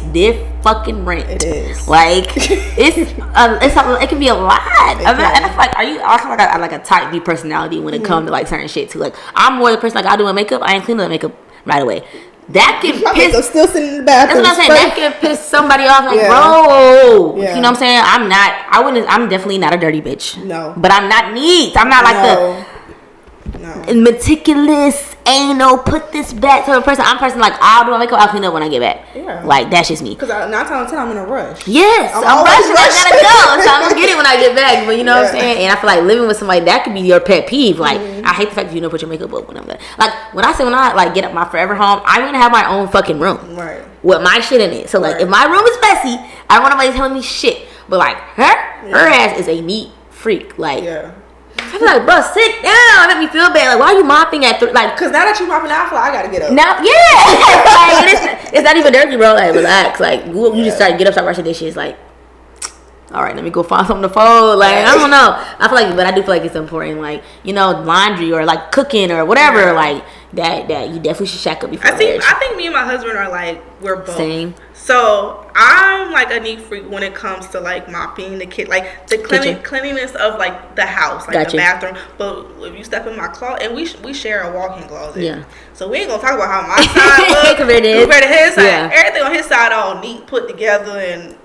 fucking rent. It is. Like it can be a lot. And I feel like I like a type B personality when it comes to like certain shit too. Like I'm more the person like I do my makeup. I ain't cleaning the makeup right away. That can piss. Still sitting in the bathroom. That's what I'm saying. That can piss somebody off. Like, bro, you know what I'm saying? I'm definitely not a dirty bitch. No, but I'm not neat. I'm not like the meticulous anal. Put this back to a person. I'm a person like I'll do my makeup. I'll clean up when I get back. Yeah, like that's just me. Because 9 times out of 10 I'm in a rush. Yes, I'm rushing. I gotta go. So I'm gonna get it when I get back. But you know what I'm saying? And I feel like living with somebody that could be your pet peeve. Like I hate the fact that you don't put your makeup up when I'm there. Like when I like get up my forever home, I'm gonna have my own fucking room. Right. With my shit in it. So like if my room is messy, I don't want nobody telling me shit. But like her ass is a neat freak. Like I'm like, bro, sit down. Make me feel bad. Like, why are you mopping at like? Cause now that you mopping, I feel like I gotta get up. Now, like, it's not even dirty, bro. Like, relax. Like, you just get up, start washing dishes. Like, all right, let me go find something to fold. Like, I don't know. I feel like, but I do feel like it's important. Like, laundry or like cooking or whatever. Yeah. Like that you definitely should shack up before marriage. I think me and my husband are like we're both. Same. So I'm like a neat freak when it comes to like mopping the kid, like the cleanliness of like the house, like the bathroom. But if you step in my closet, and we share a walk-in closet, so we ain't gonna talk about how my side looks compared to his side. Yeah. Everything on his side all neat, put together, and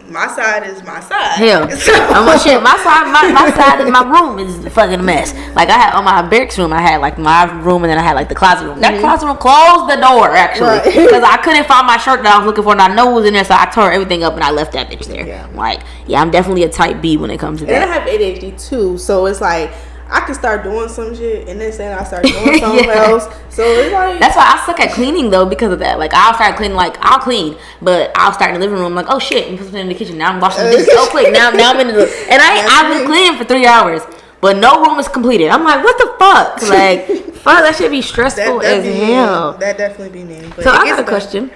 my side is my side. Hell, so. My side of my room is fucking a mess. Like I had on my barracks room, I had like my room, and then I had like the closet room. That closet room closed the door actually because I couldn't find my shirt that I was looking for, and I know it was in there, so I tore everything up and I left that bitch there. Yeah. Like, I'm definitely a type B when it comes to that. And I have ADHD too, so it's like I can start doing some shit and then saying I start doing something else. So it's like that's why I suck at cleaning though, because of that. Like I'll start cleaning, like I'll clean, but I'll start in the living room like, oh shit, and put something in the kitchen. Now I'm washing the dishes so quick. Now I'm in the and I've been cleaning for 3 hours, but no room is completed. I'm like, what the fuck? Like, fuck, that should be stressful as hell. That definitely be mean. So I got a question.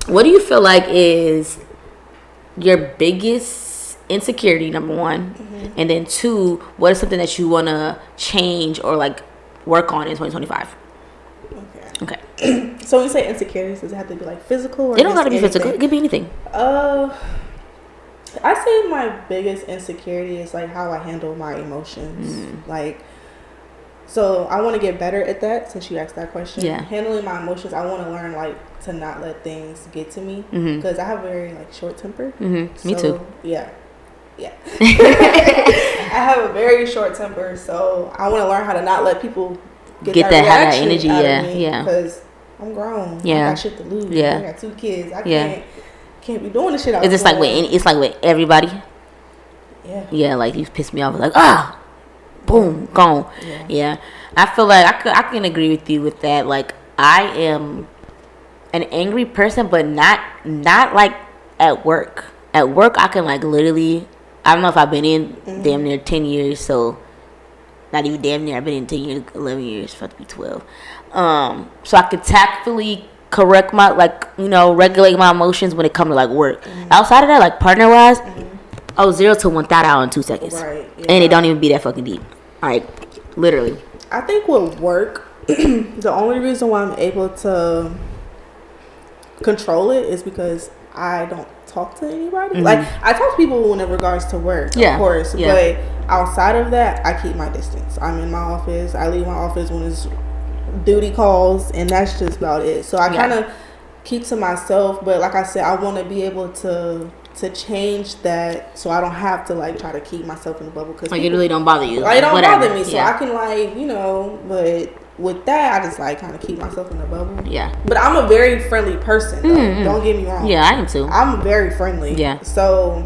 What do you feel like is your biggest insecurity, number one, and then 2, what is something that you want to change or like work on in 2025? Okay. So when you say insecurities, does it have to be like physical or it don't have to be physical, it could be anything. I say my biggest insecurity is like how I handle my emotions. Like So I want to get better at that. Since you asked that question, Yeah. handling my emotions, I want to learn like to not let things get to me because I have a very like short temper. Me too. Yeah. I have a very short temper, so I want to learn how to not let people get that energy. Yeah. Because I'm grown. Yeah. I got shit to lose. Yeah. I got 2 kids. I can't be doing the shit. It's just like with everybody. Yeah. Yeah, like you piss me off, like boom, gone. Yeah. I feel like I can agree with you with that. Like I am an angry person, but not like at work. At work, I can like literally. I don't know if I've been in damn near 10 years, so not even damn near. I've been in 10 years, 11 years, about to be 12. So I could tactfully correct my regulate my emotions when it comes to like work. Outside of that, like partner wise. 0 to 1,000 in 2 seconds. Right. Yeah. And it don't even be that fucking deep. Like, literally. I think with work, the only reason why I'm able to control it is because I don't talk to anybody. Like, I talk to people in regards to work, of course. Yeah. But outside of that, I keep my distance. I'm in my office. I leave my office when it's duty calls, and that's just about it. So I kind of keep to myself. But like I said, I want to be able to change that so I don't have to like try to keep myself in the bubble because like it really don't bother you. Like, it don't bother me, so I can like but with that I just like kind of keep myself in the bubble. Yeah. But I'm a very friendly person though. Don't get me wrong. Yeah, I am too. I'm very friendly. Yeah. So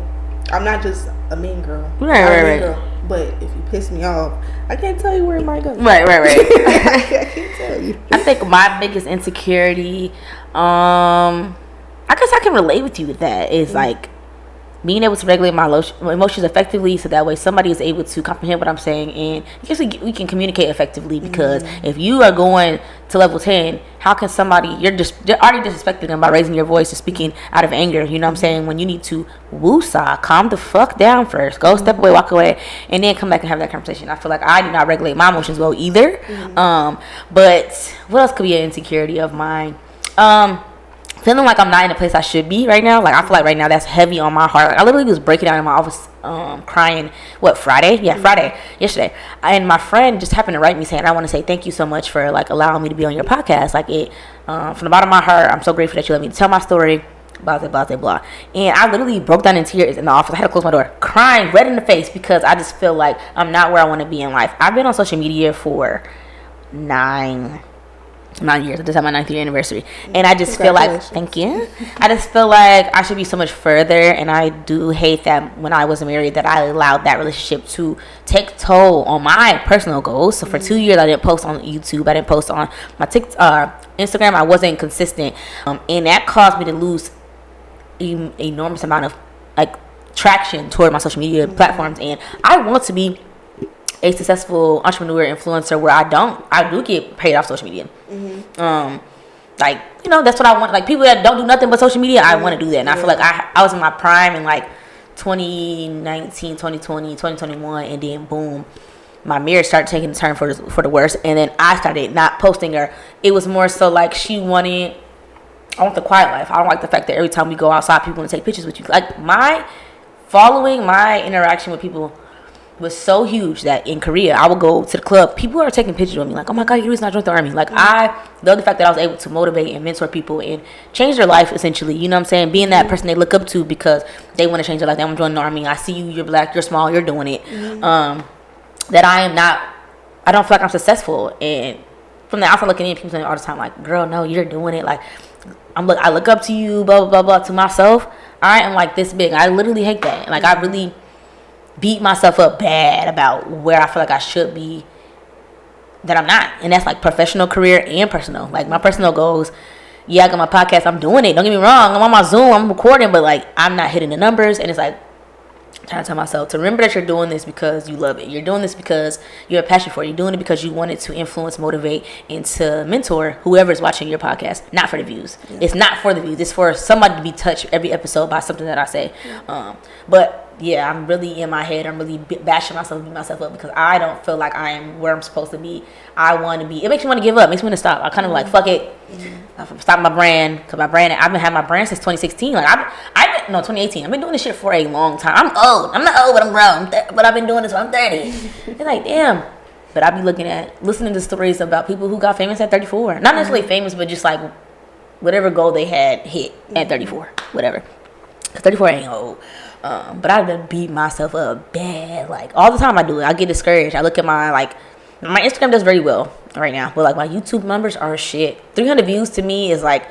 I'm not just a mean girl. Right. Girl. But if you piss me off, I can't tell you where it might go. Right. I can't tell you. I think my biggest insecurity, I guess I can relate with you with that. Is like being able to regulate my emotions effectively, so that way somebody is able to comprehend what I'm saying, and I guess we can communicate effectively. Because if you are going to level 10, how can somebody you're already disrespecting them by raising your voice and speaking out of anger? You know what I'm saying? When you need to woosah, calm the fuck down first, go step away, walk away, and then come back and have that conversation. I feel like I do not regulate my emotions well either. But what else could be an insecurity of mine? Feeling like I'm not in the place I should be right now. Like I feel like right now that's heavy on my heart. Like, I literally was breaking down in my office, crying. Friday? Yeah, Friday, yesterday. And my friend just happened to write me saying, "I want to say thank you so much for like allowing me to be on your podcast. Like it, from the bottom of my heart, I'm so grateful that you let me tell my story." Blah blah blah blah. And I literally broke down in tears in the office. I had to close my door, crying, red in the face, because I just feel like I'm not where I want to be in life. I've been on social media for 9 years. I just had my 9th year anniversary, and I just feel like, thank you. I just feel like I should be so much further, and I do hate that when I was married that I allowed that relationship to take toll on my personal goals. So for 2 years, I didn't post on YouTube. I didn't post on my Instagram. I wasn't consistent, and that caused me to lose an enormous amount of like traction toward my social media platforms. And I want to be a successful entrepreneur influencer where I do get paid off social media. Like, that's what I want. Like people that don't do nothing but social media, I want to do that. And I feel like I was in my prime in like 2019, 2020, 2021, and then boom, my marriage started taking a turn for the worse. And then I started not posting her. It was more so like I want the quiet life. I don't like the fact that every time we go outside, people want to take pictures with you. Like my interaction with people was so huge that in Korea, I would go to the club. People are taking pictures with me, like, "Oh my God, you recently joined the army." Like I love the fact that I was able to motivate and mentor people and change their life essentially. You know what I'm saying? Being that person they look up to because they want to change their life. They want to join the army. I see you. You're black. You're small. You're doing it. That I am not. I don't feel like I'm successful. And from the outside looking in, people say all the time, like, "Girl, no, you're doing it." Like I look up to you. Blah blah blah blah. To myself, I am like this big. I literally hate that. Like I really beat myself up bad about where I feel like I should be that I'm not. And that's like professional, career, and personal. Like my personal goals, I got my podcast, I'm doing it, don't get me wrong, I'm on my Zoom, I'm recording, but like I'm not hitting the numbers. And it's like I'm trying to tell myself to remember that you're doing this because you love it. You're doing this because you have passion for it. You're doing it because you wanted to influence, motivate, and to mentor whoever's watching your podcast. Not for the views. It's not for the views. It's for somebody to be touched every episode by something that I say. But yeah, I'm really in my head. I'm really bashing myself, beating myself up because I don't feel like I am where I'm supposed to be. I want to be. It makes me want to give up. It makes me want to stop. I kind of like, fuck it. Stop my brand. Because my brand, I've been having my brand since 2016. Like, 2018. I've been doing this shit for a long time. I'm old. I'm not old, but I'm grown. But I've been doing this when I'm 30. It's like, damn. but I be listening to stories about people who got famous at 34. Not necessarily famous, but just like whatever goal they had hit at 34, whatever. 'Cause 34 ain't old. But I done beat myself up bad. Like all the time I do it. I get discouraged. I look at my Instagram does very well right now, but like my YouTube numbers are shit. 300 views to me is like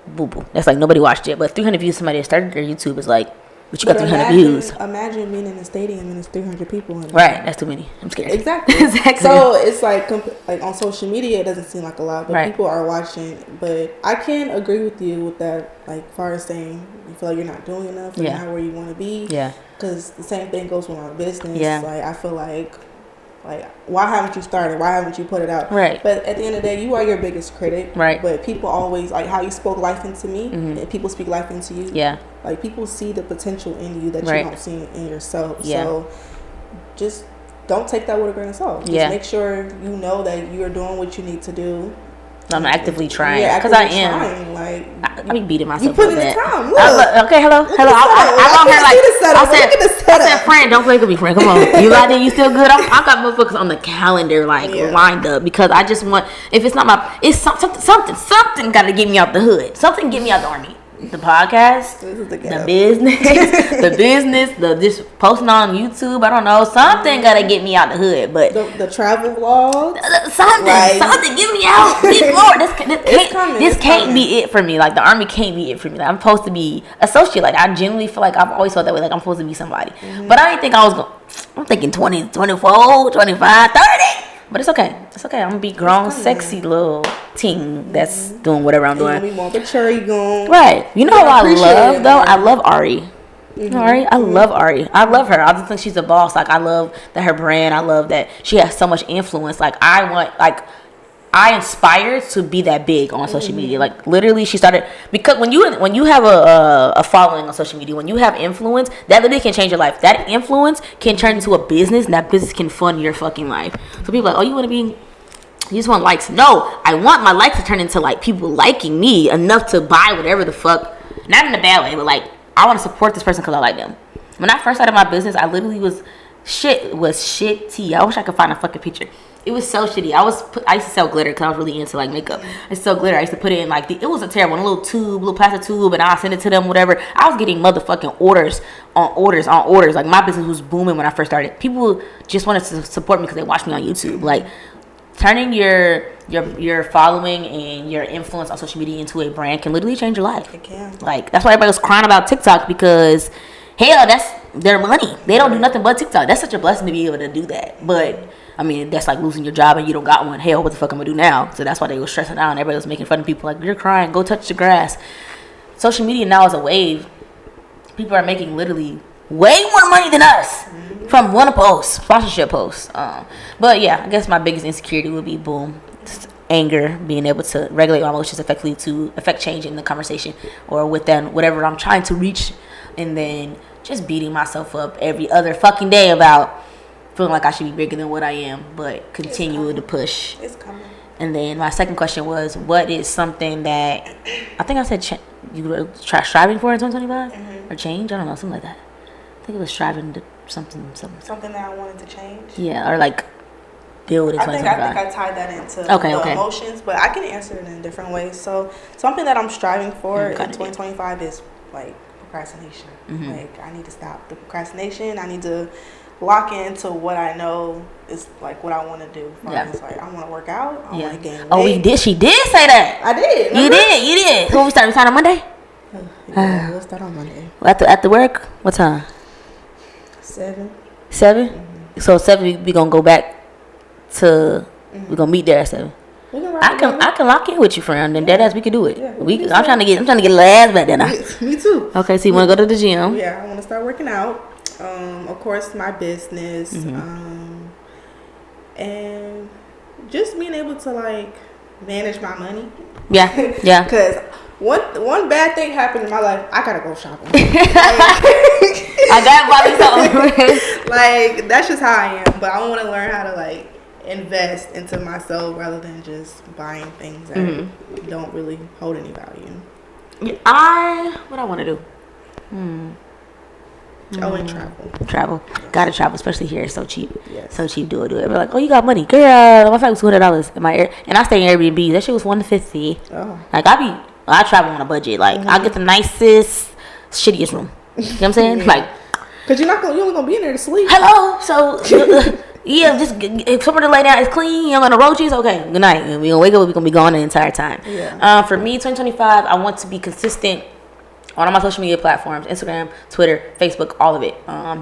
boo boo. That's like nobody watched it. But 300 views, somebody that started their YouTube is like, but you got 300 views. Imagine being in a stadium and it's 300 people in it. Right, that's too many. I'm scared. Exactly. So it's like on social media, it doesn't seem like a lot, but people are watching. But I can agree with you with that, like far as saying you feel like you're not doing enough, or not where you want to be. Yeah. Because the same thing goes with our business. Yeah. Like I feel like why haven't you started? Why haven't you put it out? Right. But at the end of the day, you are your biggest critic. Right. But people always, like how you spoke life into me, and people speak life into you. Yeah. Like people see the potential in you that you don't see in yourself. Yeah. So just don't take that with a grain of salt. Just make sure you know that you are doing what you need to do. I'm actively trying because I am. I be beating myself. You put in the time. Okay, hello. I said, friend, don't play with me, friend. Come on, you out there? You still good? I got motherfuckers on the calendar lined up because I just want. If it's not it's something got to get me out the hood. Something get me out the army. The podcast, the business, the just posting on YouTube. I don't know. Something gotta get me out the hood, but the travel vlogs, something get me out. This can't be it for me. Like the army can't be it for me. Like, I'm supposed to be associate. Like I genuinely feel like I've always felt that way. Like I'm supposed to be somebody, but I didn't think I was going. I'm thinking 20, 24, 25, 30. But it's okay. It's okay. I'm gonna be grown, sexy little teen that's doing whatever I'm doing. Be more mature, right. You know who I love though? I love Ari. Ari, I love Ari. I love her. I just think she's a boss. Like I love that her brand. I love that she has so much influence. Like I inspired to be that big on social media. Like literally, she started because when you have a following on social media, when you have influence, that literally can change your life. That influence can turn into a business, and that business can fund your fucking life. So people are like, oh, you just want likes? No, I want my likes to turn into like people liking me enough to buy whatever the fuck. Not in a bad way, but like I want to support this person because I like them. When I first started my business, I literally was shitty. I wish I could find a fucking picture. It was so shitty. I used to sell glitter because I was really into like makeup. I used to sell glitter. I used to put it in like it was a terrible one, a little plastic tube, and I send it to them, whatever. I was getting motherfucking orders on orders. Like my business was booming when I first started. People just wanted to support me because they watched me on YouTube. Like turning your following and your influence on social media into a brand can literally change your life. It can. Like that's why everybody was crying about TikTok because hell, that's their money. They don't do nothing but TikTok. That's such a blessing to be able to do that. But I mean, that's like losing your job and you don't got one. Hell, what the fuck am I gonna do now? So that's why they were stressing out. Everybody was making fun of people like, you're crying, go touch the grass. Social media now is a wave. People are making literally way more money than us from one post, sponsorship post. But yeah, I guess my biggest insecurity would be anger, being able to regulate my emotions effectively to affect change in the conversation or within whatever I'm trying to reach, and then just beating myself up every other fucking day about feeling like I should be bigger than what I am, but continue to push. It's coming. And then my second question was, what is something that I think I said you were striving for in 2025 or change? I don't know, something like that. I think it was striving to something that I wanted to change. Yeah, or like build in 2025. I think I tied that into emotions, but I can answer it in different ways. So something that I'm striving for in 2025 is like procrastination. Like I need to stop the procrastination. I need to lock into what I know is like what I want to do. It's like I want to work out. I want to gain weight. Oh, she did say that. I did. You did. So we start on Monday. We'll start on Monday. After work, what time? 7. 7. So 7 we gonna go back to. We gonna meet there at 7. I can lock in with you, friend. And deadass, we can do it. Yeah, I'm trying to get a little ass back there now. Me too. Okay, so you want to go to the gym? Yeah, I want to start working out. Of course, my business, and just being able to like manage my money. Yeah, yeah. Because one bad thing happened in my life, I gotta go shopping. I gotta buy me something. Like that's just how I am. But I want to learn how to like invest into myself rather than just buying things that don't really hold any value. Yeah, what I want to do. Oh, and travel. Gotta travel, especially here. It's so cheap. Yes. So cheap. Do it. We're like, oh, you got money, girl. My flight was $200 in my air, and I stay in Airbnb. That shit was $150. Oh. Like I travel on a budget. Like I get the nicest, shittiest room. You know what I'm saying? Like, cause you're only gonna be in there to sleep. hello. So yeah, just if somewhere to lay down is clean, you don't got no roaches. Okay, good night. We gonna wake up. We gonna be gone the entire time. Yeah. For me, 2025, I want to be consistent on all my social media platforms, Instagram, Twitter, Facebook, all of it.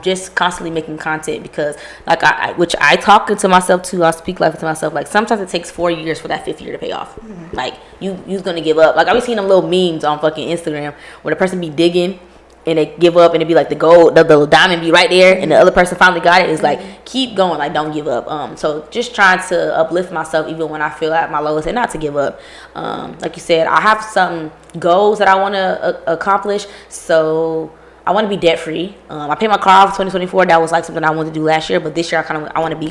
Just constantly making content because, like, which I talk to myself too. I speak life to myself. Like, sometimes it takes 4 years for that 5th year to pay off. Mm-hmm. Like, you's gonna give up. Like, I was seeing them little memes on fucking Instagram where the person be digging and they give up and it be like the gold, the diamond be right there, and the other person finally got it. It's like, keep going, like, don't give up. So just trying to uplift myself even when I feel at my lowest and not to give up. Like you said, I have some goals that I want to accomplish. So I want to be debt free. I paid my car off 2024. That was like something I wanted to do last year, but this year I want to be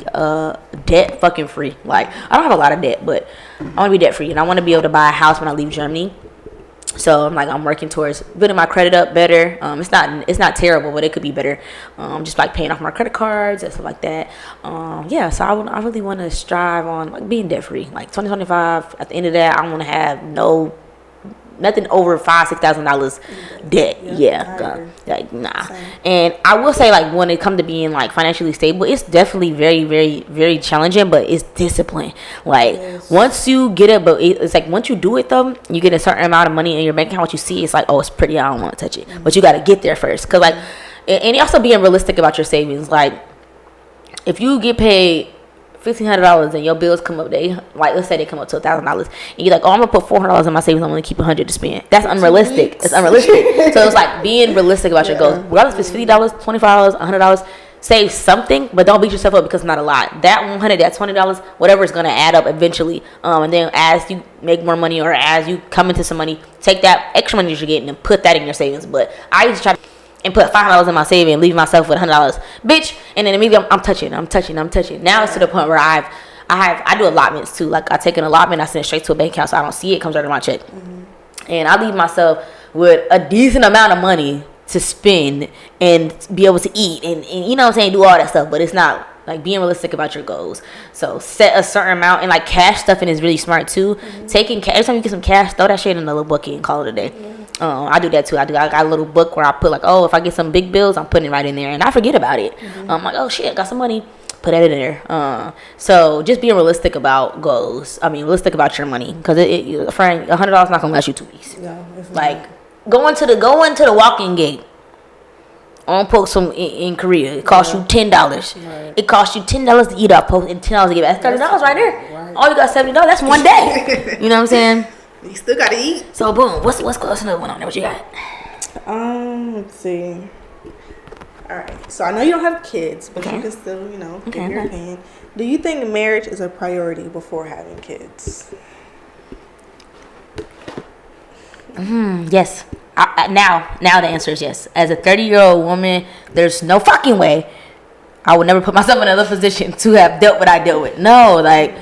debt fucking free. Like, I don't have a lot of debt, but I want to be debt free, and I want to be able to buy a house when I leave Germany. So I'm working towards building my credit up better. It's not terrible, but it could be better. Just like paying off my credit cards and stuff like that. So I really want to strive on like being debt free. Like 2025, at the end of that, I want to have nothing over $5,000-$6,000 debt. Like nah. Same. And I will say, like, when it comes to being like financially stable, it's definitely very, very, very challenging, but it's discipline. Like, once you get it, but it's like once you do it though, you get a certain amount of money in your bank account. What you see, it's like, oh, it's pretty, I don't want to touch it. But you got to get there first, cause like, and also being realistic about your savings. Like, if you get paid $1,500 and your bills come up, let's say they come up to $1,000, and you're like, oh, I'm gonna put $400 in my savings, I'm gonna keep $100 to spend. That's unrealistic. It's unrealistic. So it's like being realistic about your goals. Regardless if it's $50, $25, $100, save something, but don't beat yourself up because it's not a lot. That $100, that $20, whatever is gonna add up eventually. And then as you make more money or as you come into some money, take that extra money that you're getting and put that in your savings. But I used to try and put $5 in my saving and leave myself with $100, bitch. And then immediately I'm touching. Now it's to the point where I do allotments too. Like, I take an allotment, I send it straight to a bank account, so I don't see it, comes right in my check. And I leave myself with a decent amount of money to spend and be able to eat and you know what I'm saying, do all that stuff. But it's not like being realistic about your goals. So set a certain amount, and like cash stuffing is really smart too. Taking cash, every time you get some cash, throw that shit in a little bucket and call it a day. I do that too. I got a little book where I put like, oh, if I get some big bills, I'm putting it right in there, and I forget about it. I'm like, oh shit, got some money, put that in there. So just being realistic about goals. I mean, realistic about your money, because friend, $100 not gonna last you 2 weeks. No, like going to the walking gate on post in Korea, it costs you $10. Right. It costs you $10 to eat up post and $10 to get back. That's $30 right there. Right. All you got $70. That's one day. You know what I'm saying? You still gotta eat. So boom, what's another one on there? What you got? Let's see. All right. So I know you don't have kids, but you can still, give your opinion. Do you think marriage is a priority before having kids? Yes. Now the answer is yes. As a 30-year-old woman, there's no fucking way I would never put myself in another position to have dealt what I dealt with. No, like,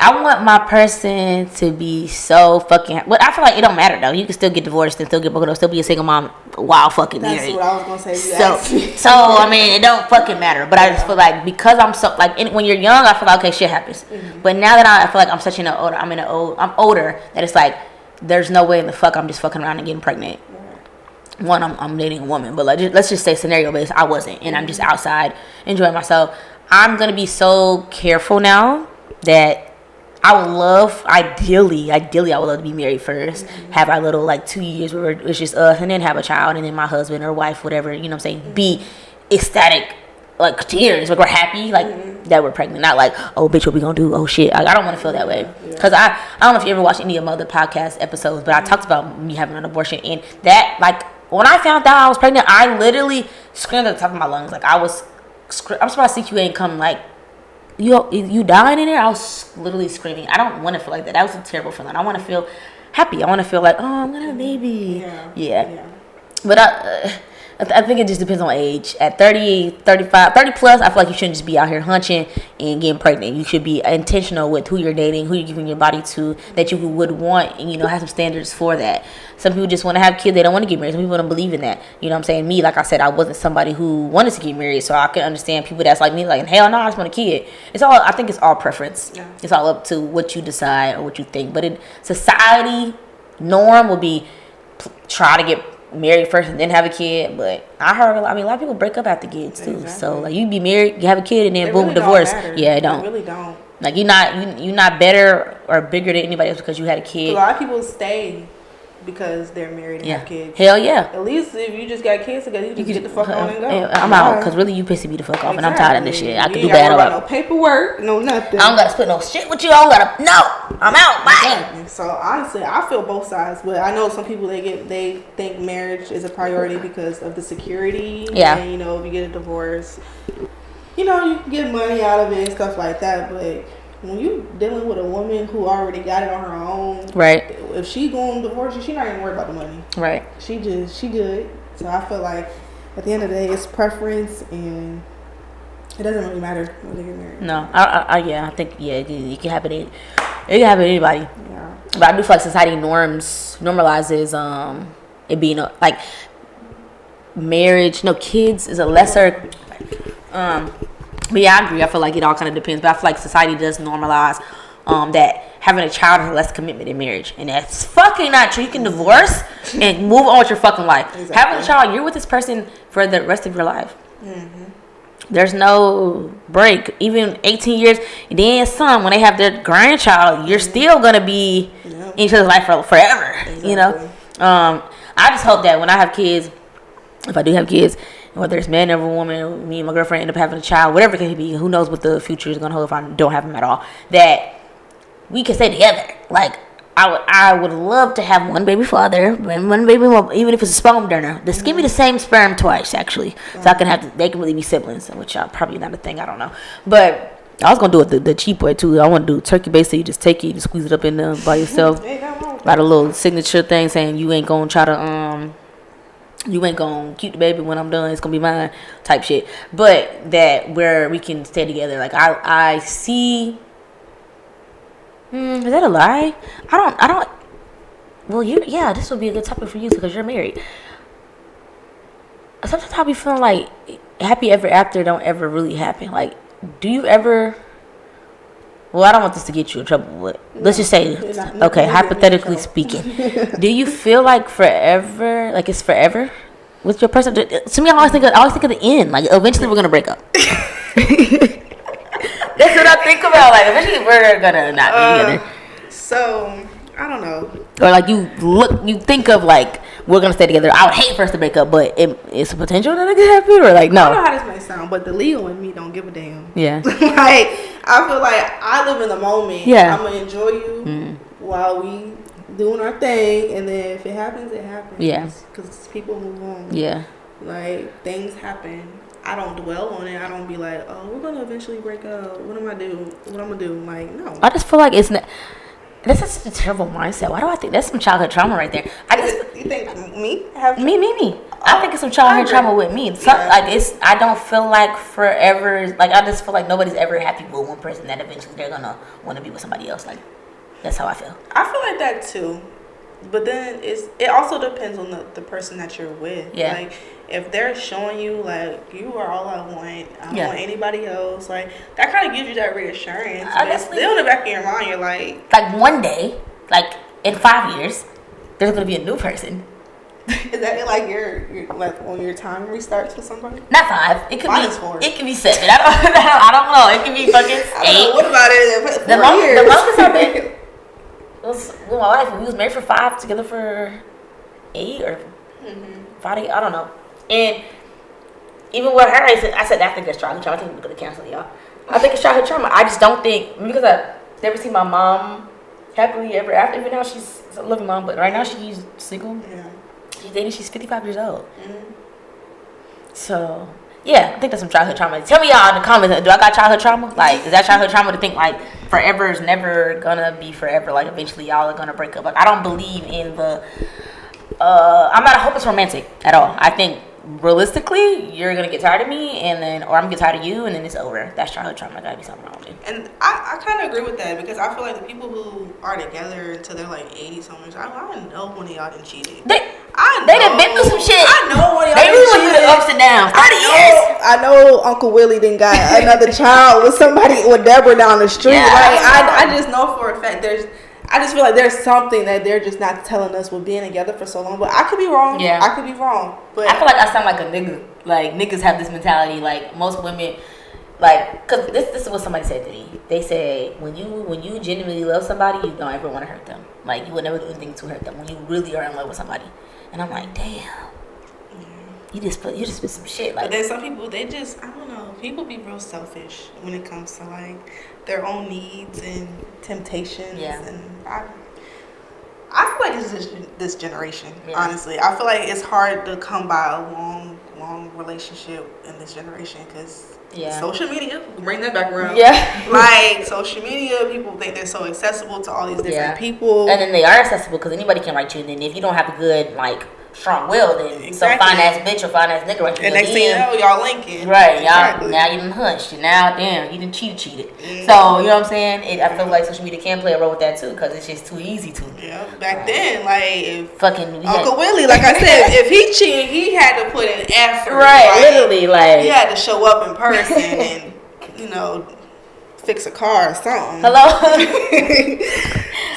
I want my person to be so fucking. But I feel like it don't matter though. You can still get divorced and still get broken up, still be a single mom while fucking married. That's what I was gonna say. So I mean, it don't fucking matter. But I just feel like because I'm so like when you're young, I feel like okay, shit happens. But now that I feel like I'm such an older, I'm older that it's like there's no way in the fuck I'm just fucking around and getting pregnant. One, I'm dating a woman, but like let's just say scenario based, I wasn't, and I'm just outside enjoying myself. I'm gonna be so careful now that I would love, ideally, I would love to be married first, have our little like 2 years where it's just us, and then have a child, and then my husband or wife, whatever, you know what I'm saying, be ecstatic, like tears, like we're happy, like that we're pregnant, not like, oh bitch, what we gonna do, oh shit. I don't want to feel that way, because I don't know if you ever watched any of my other podcast episodes, but I talked about me having an abortion, and that, like, when I found out I was pregnant, I literally screamed at the top of my lungs, like I'm surprised CQ ain't come, like, you dying in there? I was literally screaming. I don't want to feel like that. That was a terrible feeling. I want to feel happy. I want to feel like, oh, I'm gonna have a baby. Yeah. But I think it just depends on age. At 30, 35, 30 plus, I feel like you shouldn't just be out here hunching and getting pregnant. You should be intentional with who you're dating, who you're giving your body to, that you would want, and, have some standards for that. Some people just want to have kids. They don't want to get married. Some people don't believe in that. You know what I'm saying? Me, like I said, I wasn't somebody who wanted to get married, so I can understand people that's like me, like, hell no, I just want a kid. I think it's all preference. Yeah. It's all up to what you decide or what you think. But in society, norm would be try to get married first and then have a kid. But I heard a lot of people break up after kids too. Exactly. So like you be married, you have a kid, and then boom, really divorce. Yeah, it don't. They really don't. Like you're not better or bigger than anybody else because you had a kid. A lot of people stay because they're married and have kids. Hell yeah. At least if you just got kids together, you just get the fuck on and go. I'm out because really you pissing me the fuck off, and I'm tired of this shit. I can do bad about no paperwork, no nothing. I don't gotta split no shit with you. I don't gotta. No, I'm out. Bye. Exactly. So honestly, I feel both sides, but I know some people they think marriage is a priority because of the security. Yeah. And if you get a divorce, you can get money out of it and stuff like that, but when you dealing with a woman who already got it on her own, right? If she going to divorce you, she not even worried about the money, right? She good. So I feel like at the end of the day, it's preference, and it doesn't really matter when they get married. No, I think it can happen. It can happen to anybody. Yeah. But I do feel like society normalizes it being like marriage. No, kids is a lesser. But yeah, I agree. I feel like it all kind of depends. But I feel like society does normalize that having a child is less commitment in marriage. And that's fucking not true. You can divorce and move on with your fucking life. Exactly. Having a child, you're with this person for the rest of your life. Mm-hmm. There's no break. Even 18 years, then son, when they have their grandchild, you're still going to be in each other's life forever. Exactly. I just hope that when I have kids, if I do have kids, whether it's man or woman, me and my girlfriend end up having a child, whatever it can be, who knows what the future is going to hold if I don't have them at all, that we can stay together. Like, I would love to have one baby father and one baby mom, even if it's a sperm donor. Just give me the same sperm twice, actually, so I can they can really be siblings, which probably not a thing, I don't know. But I was going to do it the cheap way, too. I want to do turkey base, so you just take it, you squeeze it up in there by yourself. Write a little signature thing saying you ain't going to try to, you ain't gonna keep the baby when I'm done. It's gonna be mine, type shit. But that where we can stay together. Like I see. Is that a lie? I don't. Well, this would be a good topic for you because you're married. Sometimes I'll be feeling like happy ever after don't ever really happen. Like, do you ever? Well, I don't want this to get you in trouble, but let's just say, okay, hypothetically speaking, do you feel like forever, like it's forever with your person? To me, I always think of the end. Like, eventually we're going to break up. That's what I think about. Like, eventually we're going to not be together. So, I don't know. Or like you think of like, we're going to stay together. I would hate for us to break up, but it's a potential that it could happen, or like, no. I don't know how this may sound, but the Leo in me don't give a damn. Yeah. Like, I feel like I live in the moment. Yeah. I'm going to enjoy you while we doing our thing. And then if it happens, it happens. Yeah. Because people move on. Yeah. Like, things happen. I don't dwell on it. I don't be like, oh, we're going to eventually break up. What am I going to do? Like, no. I just feel like it's not. That's such a terrible mindset. Why do I think that's some childhood trauma right there? You think me? I think it's some childhood trauma with me. I don't feel like forever. Like, I just feel like nobody's ever happy with one person that eventually they're gonna want to be with somebody else. Like, that's how I feel. I feel like that too, but then it also depends on the person that you're with. Yeah. Like, if they're showing you like you are all I want, I don't want anybody else. Like, that kind of gives you that reassurance. But still in the back of your mind, you're like one day, like in 5 years, there's gonna be a new person. Is that like your like when your time restarts with somebody? Not 5. It could Mine be is 4. It could be 7. I don't know. It could be fucking 8. What about it? The longest I've been was with my wife. We was married for 5, together for 8 or 5. I don't know. And even with her, I said I think it's childhood trauma. I think we're gonna cancel y'all. I think it's childhood trauma. I just don't think, because I've never seen my mom happily ever after. Even now she's a loving mom, but right now she's single. Yeah. She's dating. She's 55 years old. Mm-hmm. So yeah, I think that's some childhood trauma. Tell me y'all in the comments. Do I got childhood trauma? Like, is that childhood trauma to think like forever is never gonna be forever? Like, eventually y'all are gonna break up. Like, I don't believe in the. I'm not a hopeless romantic at all. I think realistically, you're gonna get tired of me, and then, or I'm gonna get tired of you, and then it's over. That's childhood trauma. Gotta be something wrong with you. And I kind of agree with that because I feel like the people who are together until they're like 80 something, I know one of y'all done cheated. They done been through some shit. I know one of y'all done cheated. They really went through the ups and downs. 30 years. I know Uncle Willie done got another child with somebody with Deborah down the street. Yeah. Like I just know for a fact I just feel like there's something that they're just not telling us with being together for so long. But I could be wrong. Yeah. I could be wrong. But I feel like I sound like a nigga. Like, niggas have this mentality. Like, most women, like, because this is what somebody said to me. They say, when you genuinely love somebody, you don't ever want to hurt them. Like, you would never do anything to hurt them when you really are in love with somebody. And I'm like, damn. You just put some shit. Like, but then some people, they just, I don't know. People be real selfish when it comes to, like, their own needs and temptations. Yeah. And I feel like it's just this generation, honestly. I feel like it's hard to come by a long relationship in this generation because social media, bring that back around. Yeah. Like, social media, people think they're so accessible to all these different people. And then they are accessible because anybody can write you. And then if you don't have a good, like, strong will, then some fine ass bitch or fine ass nigga right there. And next thing you know, y'all linking. Right, y'all now you done hunched. Now, damn, you done cheated. So, you know what I'm saying? I feel like social media can play a role with that too, because it's just too easy to. Yeah, back then, like, if fucking Uncle Willie, like I said, if he cheated, he had to put in effort. Right, like, literally, like, he had to show up in person and, you know, fix a car or something. Hello.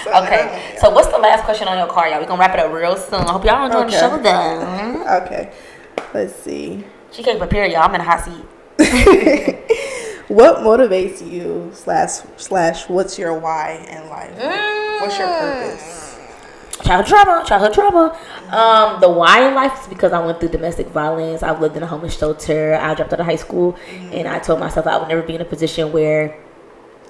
Okay, so what's the last question on your card, y'all? We're gonna wrap it up real soon. I hope y'all enjoying the show though. Okay, let's see. She can't prepare y'all. I'm in a hot seat. What motivates you slash what's your why in life? What's your purpose? Childhood trauma. The why in life is because I went through domestic violence. I've lived in a homeless shelter. I dropped out of high school, and I told myself I would never be in a position where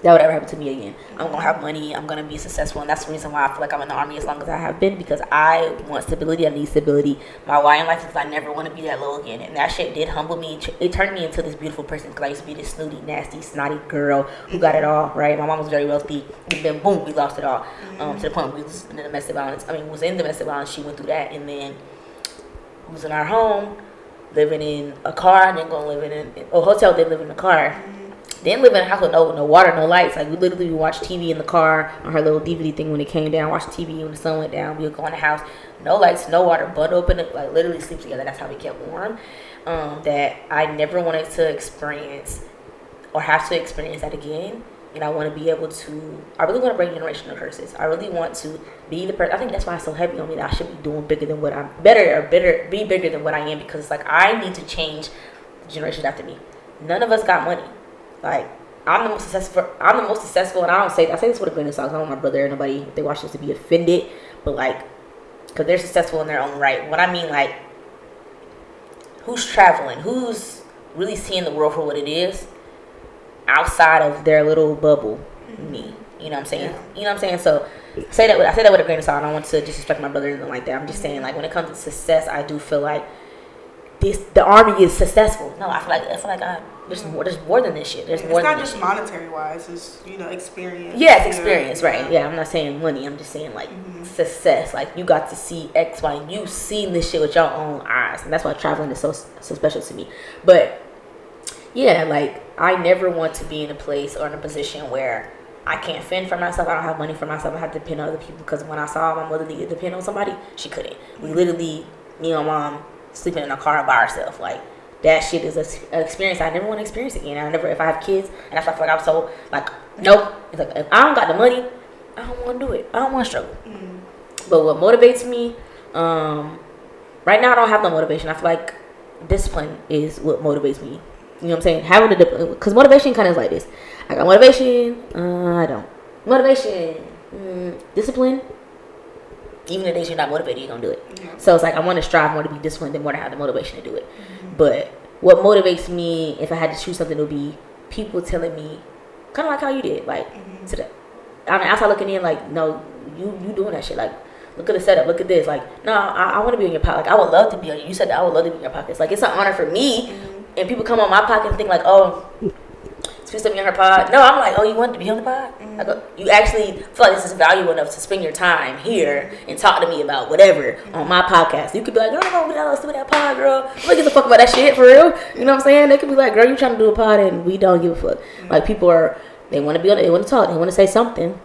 that would ever happen to me again. I'm gonna have money. I'm gonna be successful, and that's the reason why I feel like I'm in the Army as long as I have been, because I want stability. I need stability. My why in life is I never want to be that low again, and that shit did humble me. It turned me into this beautiful person, because I used to be this snooty, nasty, snotty girl who got it all right. My mom was very wealthy, and then boom, we lost it all. To the point where we was in domestic violence. Was in domestic violence. She went through that, and then we was in our home, living in a car, and then going living in a hotel, then living in a car. Didn't live in a house with no water, no lights. Like, we literally would watch TV in the car on her little DVD thing when it came down. Watch TV when the sun went down. We would go in the house, no lights, no water, butt open, like literally sleep together. That's how we kept warm. That I never wanted to experience or have to experience that again. And I want to be able to. I really want to break generational curses. I really want to be the person. I think that's why it's so heavy on me that I should be doing bigger than what I'm be bigger than what I am, because it's like I need to change the generation after me. None of us got money. Like, I'm the most successful, and I say this with a grain of salt. I don't want my brother or nobody, if they watch this, to be offended, but like, because they're successful in their own right. What I mean, like, who's traveling, who's really seeing the world for what it is outside of their little bubble? Me, you know what I'm saying? Yeah. You know what I'm saying? So I say that with a grain of salt. I don't want to disrespect my brother or anything like that. I'm just saying, like, when it comes to success, I do feel like the Army is successful. No, I feel like there's more than this shit. There's more. It's than not just monetary wise. It's experience. Yes, experience, right? Yeah, I'm not saying money. I'm just saying like success. Like, you got to see X, Y, and you've seen this shit with your own eyes, and that's why traveling is so special to me. But yeah, like, I never want to be in a place or in a position where I can't fend for myself. I don't have money for myself. I have to depend on other people, because when I saw my mother need to depend on somebody, she couldn't. We literally, me and mom sleeping in a car by herself, like. That shit is an experience I never want to experience again. If I have kids, and that's why I feel like I'm so, like, nope. It's like, if I don't got the money, I don't want to do it. I don't want to struggle. But what motivates me, right now I don't have no motivation. I feel like discipline is what motivates me. You know what I'm saying? Because motivation kind of is like this. I got motivation, I don't. Motivation, discipline. Even the days you're not motivated, you're going to do it. Yeah. So it's like, I want to strive more to be disciplined than more to have the motivation to do it. But what motivates me, if I had to choose something, would be people telling me, kind of like how you did, like, outside looking in, like, no, you doing that shit. Like, look at the setup, look at this. Like, no, I want to be in your pocket. Like, I would love to be on you. You said that I would love to be in your pockets. Like, it's an honor for me. And people come on my pocket and think like, oh, Sweet be on her pod. No, I'm like, oh, you want to be on the pod? Like, you actually feel like this is valuable enough to spend your time here and talk to me about whatever on my podcast. You could be like, girl, I'm gonna listen to that pod, girl. I'm gonna give a fuck about that shit for real. You know what I'm saying? They could be like, girl, you trying to do a pod and we don't give a fuck. Like, people they want to be on it, they want to talk, they want to say something.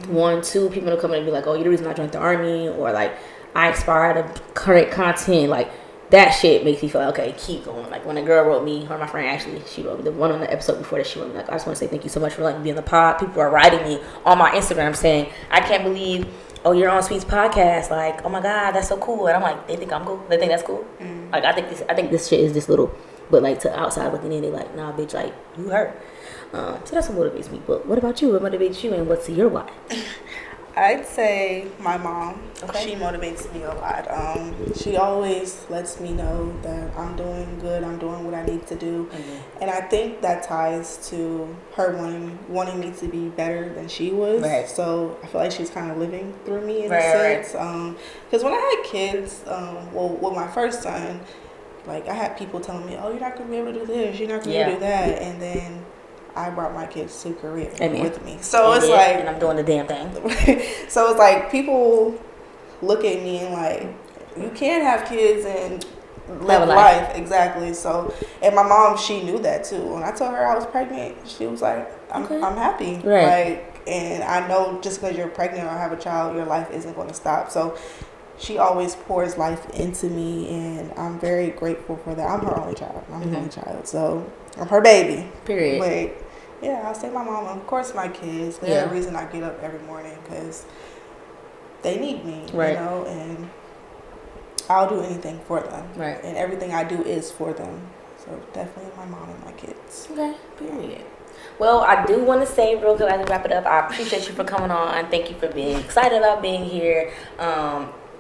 1, 2, people will come in and be like, oh, you're the reason I joined the army, or like, I inspire to create content. Like, that shit makes me feel like, okay, keep going. Like, when a girl wrote me, or my friend actually, she wrote me, the one on the episode before that, she wrote me, like, I just want to say thank you so much for letting me be on the pod. People are writing me on my Instagram saying, I can't believe, oh, you're on Sweet's podcast. Like, oh my God, that's so cool. And I'm like, they think I'm cool? They think that's cool? Like, I think this shit is just little. But like, to outside looking in, they like, nah, bitch, like, you hurt. So that's what motivates me. But what about you? What motivates you, and what's your why? I'd say my mom. Okay. She motivates me a lot. She always lets me know that I'm doing good. I'm doing what I need to do, and I think that ties to her wanting me to be better than she was. Right. So I feel like she's kind of living through me in a sense. Because when I had kids, with my first son, like, I had people telling me, "Oh, you're not gonna be able to do this. You're not gonna be able to do that," and then I brought my kids to Korea with me. So it's like, and I'm doing the damn thing. So it's like, people look at me and like, you can't have kids and live life. Exactly. So, and my mom, she knew that too. When I told her I was pregnant, she was like, I'm happy. Right. Like, and I know just because you're pregnant or have a child, your life isn't going to stop. So she always pours life into me, and I'm very grateful for that. I'm her only child. I'm her only child. So I'm her baby. Period. But yeah, I'll say my mom. Of course, my kids. They're the reason I get up every morning, because they need me, you know, and I'll do anything for them. Right. And everything I do is for them. So definitely my mom and my kids. Okay, period. Well, I do want to say real quick as we wrap it up, I appreciate you for coming on. Thank you for being excited about being here.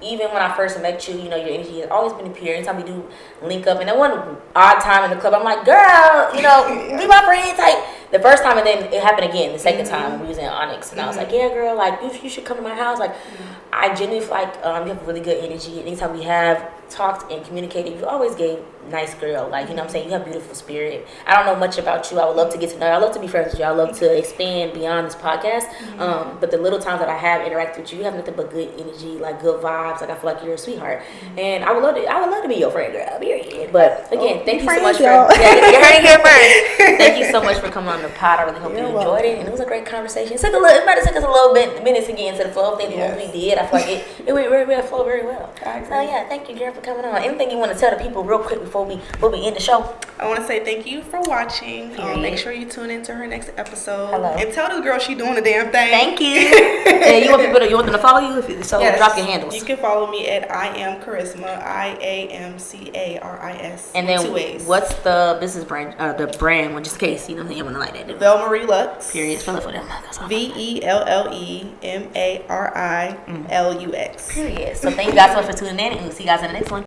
Even when I first met you, you know, your energy has always been pure. Anytime we do link up, and then one odd time in the club, I'm like, girl, you know, be my friend. Like, the first time, and then it happened again the second time when we was in Onyx, and I was like, yeah, girl, like, you should come to my house. Like, I genuinely feel like you have really good energy. Anytime we have talked and communicated, you always gave nice girl. Like, you know what I'm saying? You have beautiful spirit. I don't know much about you. I would love to get to know you. I love to be friends with you. I love to expand beyond this podcast. But the little times that I have interacted with you, you have nothing but good energy, like good vibes. Like, I feel like you're a sweetheart. And I would love to be your friend, girl. Period. But again, thank you so much for you're right here first. Thank you so much for coming on the pod. I really hope you enjoyed it. And it was a great conversation. It might have took us a little bit minutes to get into the flow of things. But when we did, I feel like it went very flow very well. So yeah, thank you, girl, for coming on. Anything you want to tell the people real quick before we end the show? I want to say thank you for watching. Make sure you tune into her next episode. Hello. And tell this girl she doing the damn thing. Thank you. And you want them to follow you? Drop your handles. You can follow me at I am Charisma, IAMCARIS. And then 2 ways. What's the business brand? The brand, well, just in case you know you want to like that. Velmarie Lux. Period. Spell it for them. VELLEMARILUX. Period. So thank you guys so much for tuning in, and we'll see you guys in the next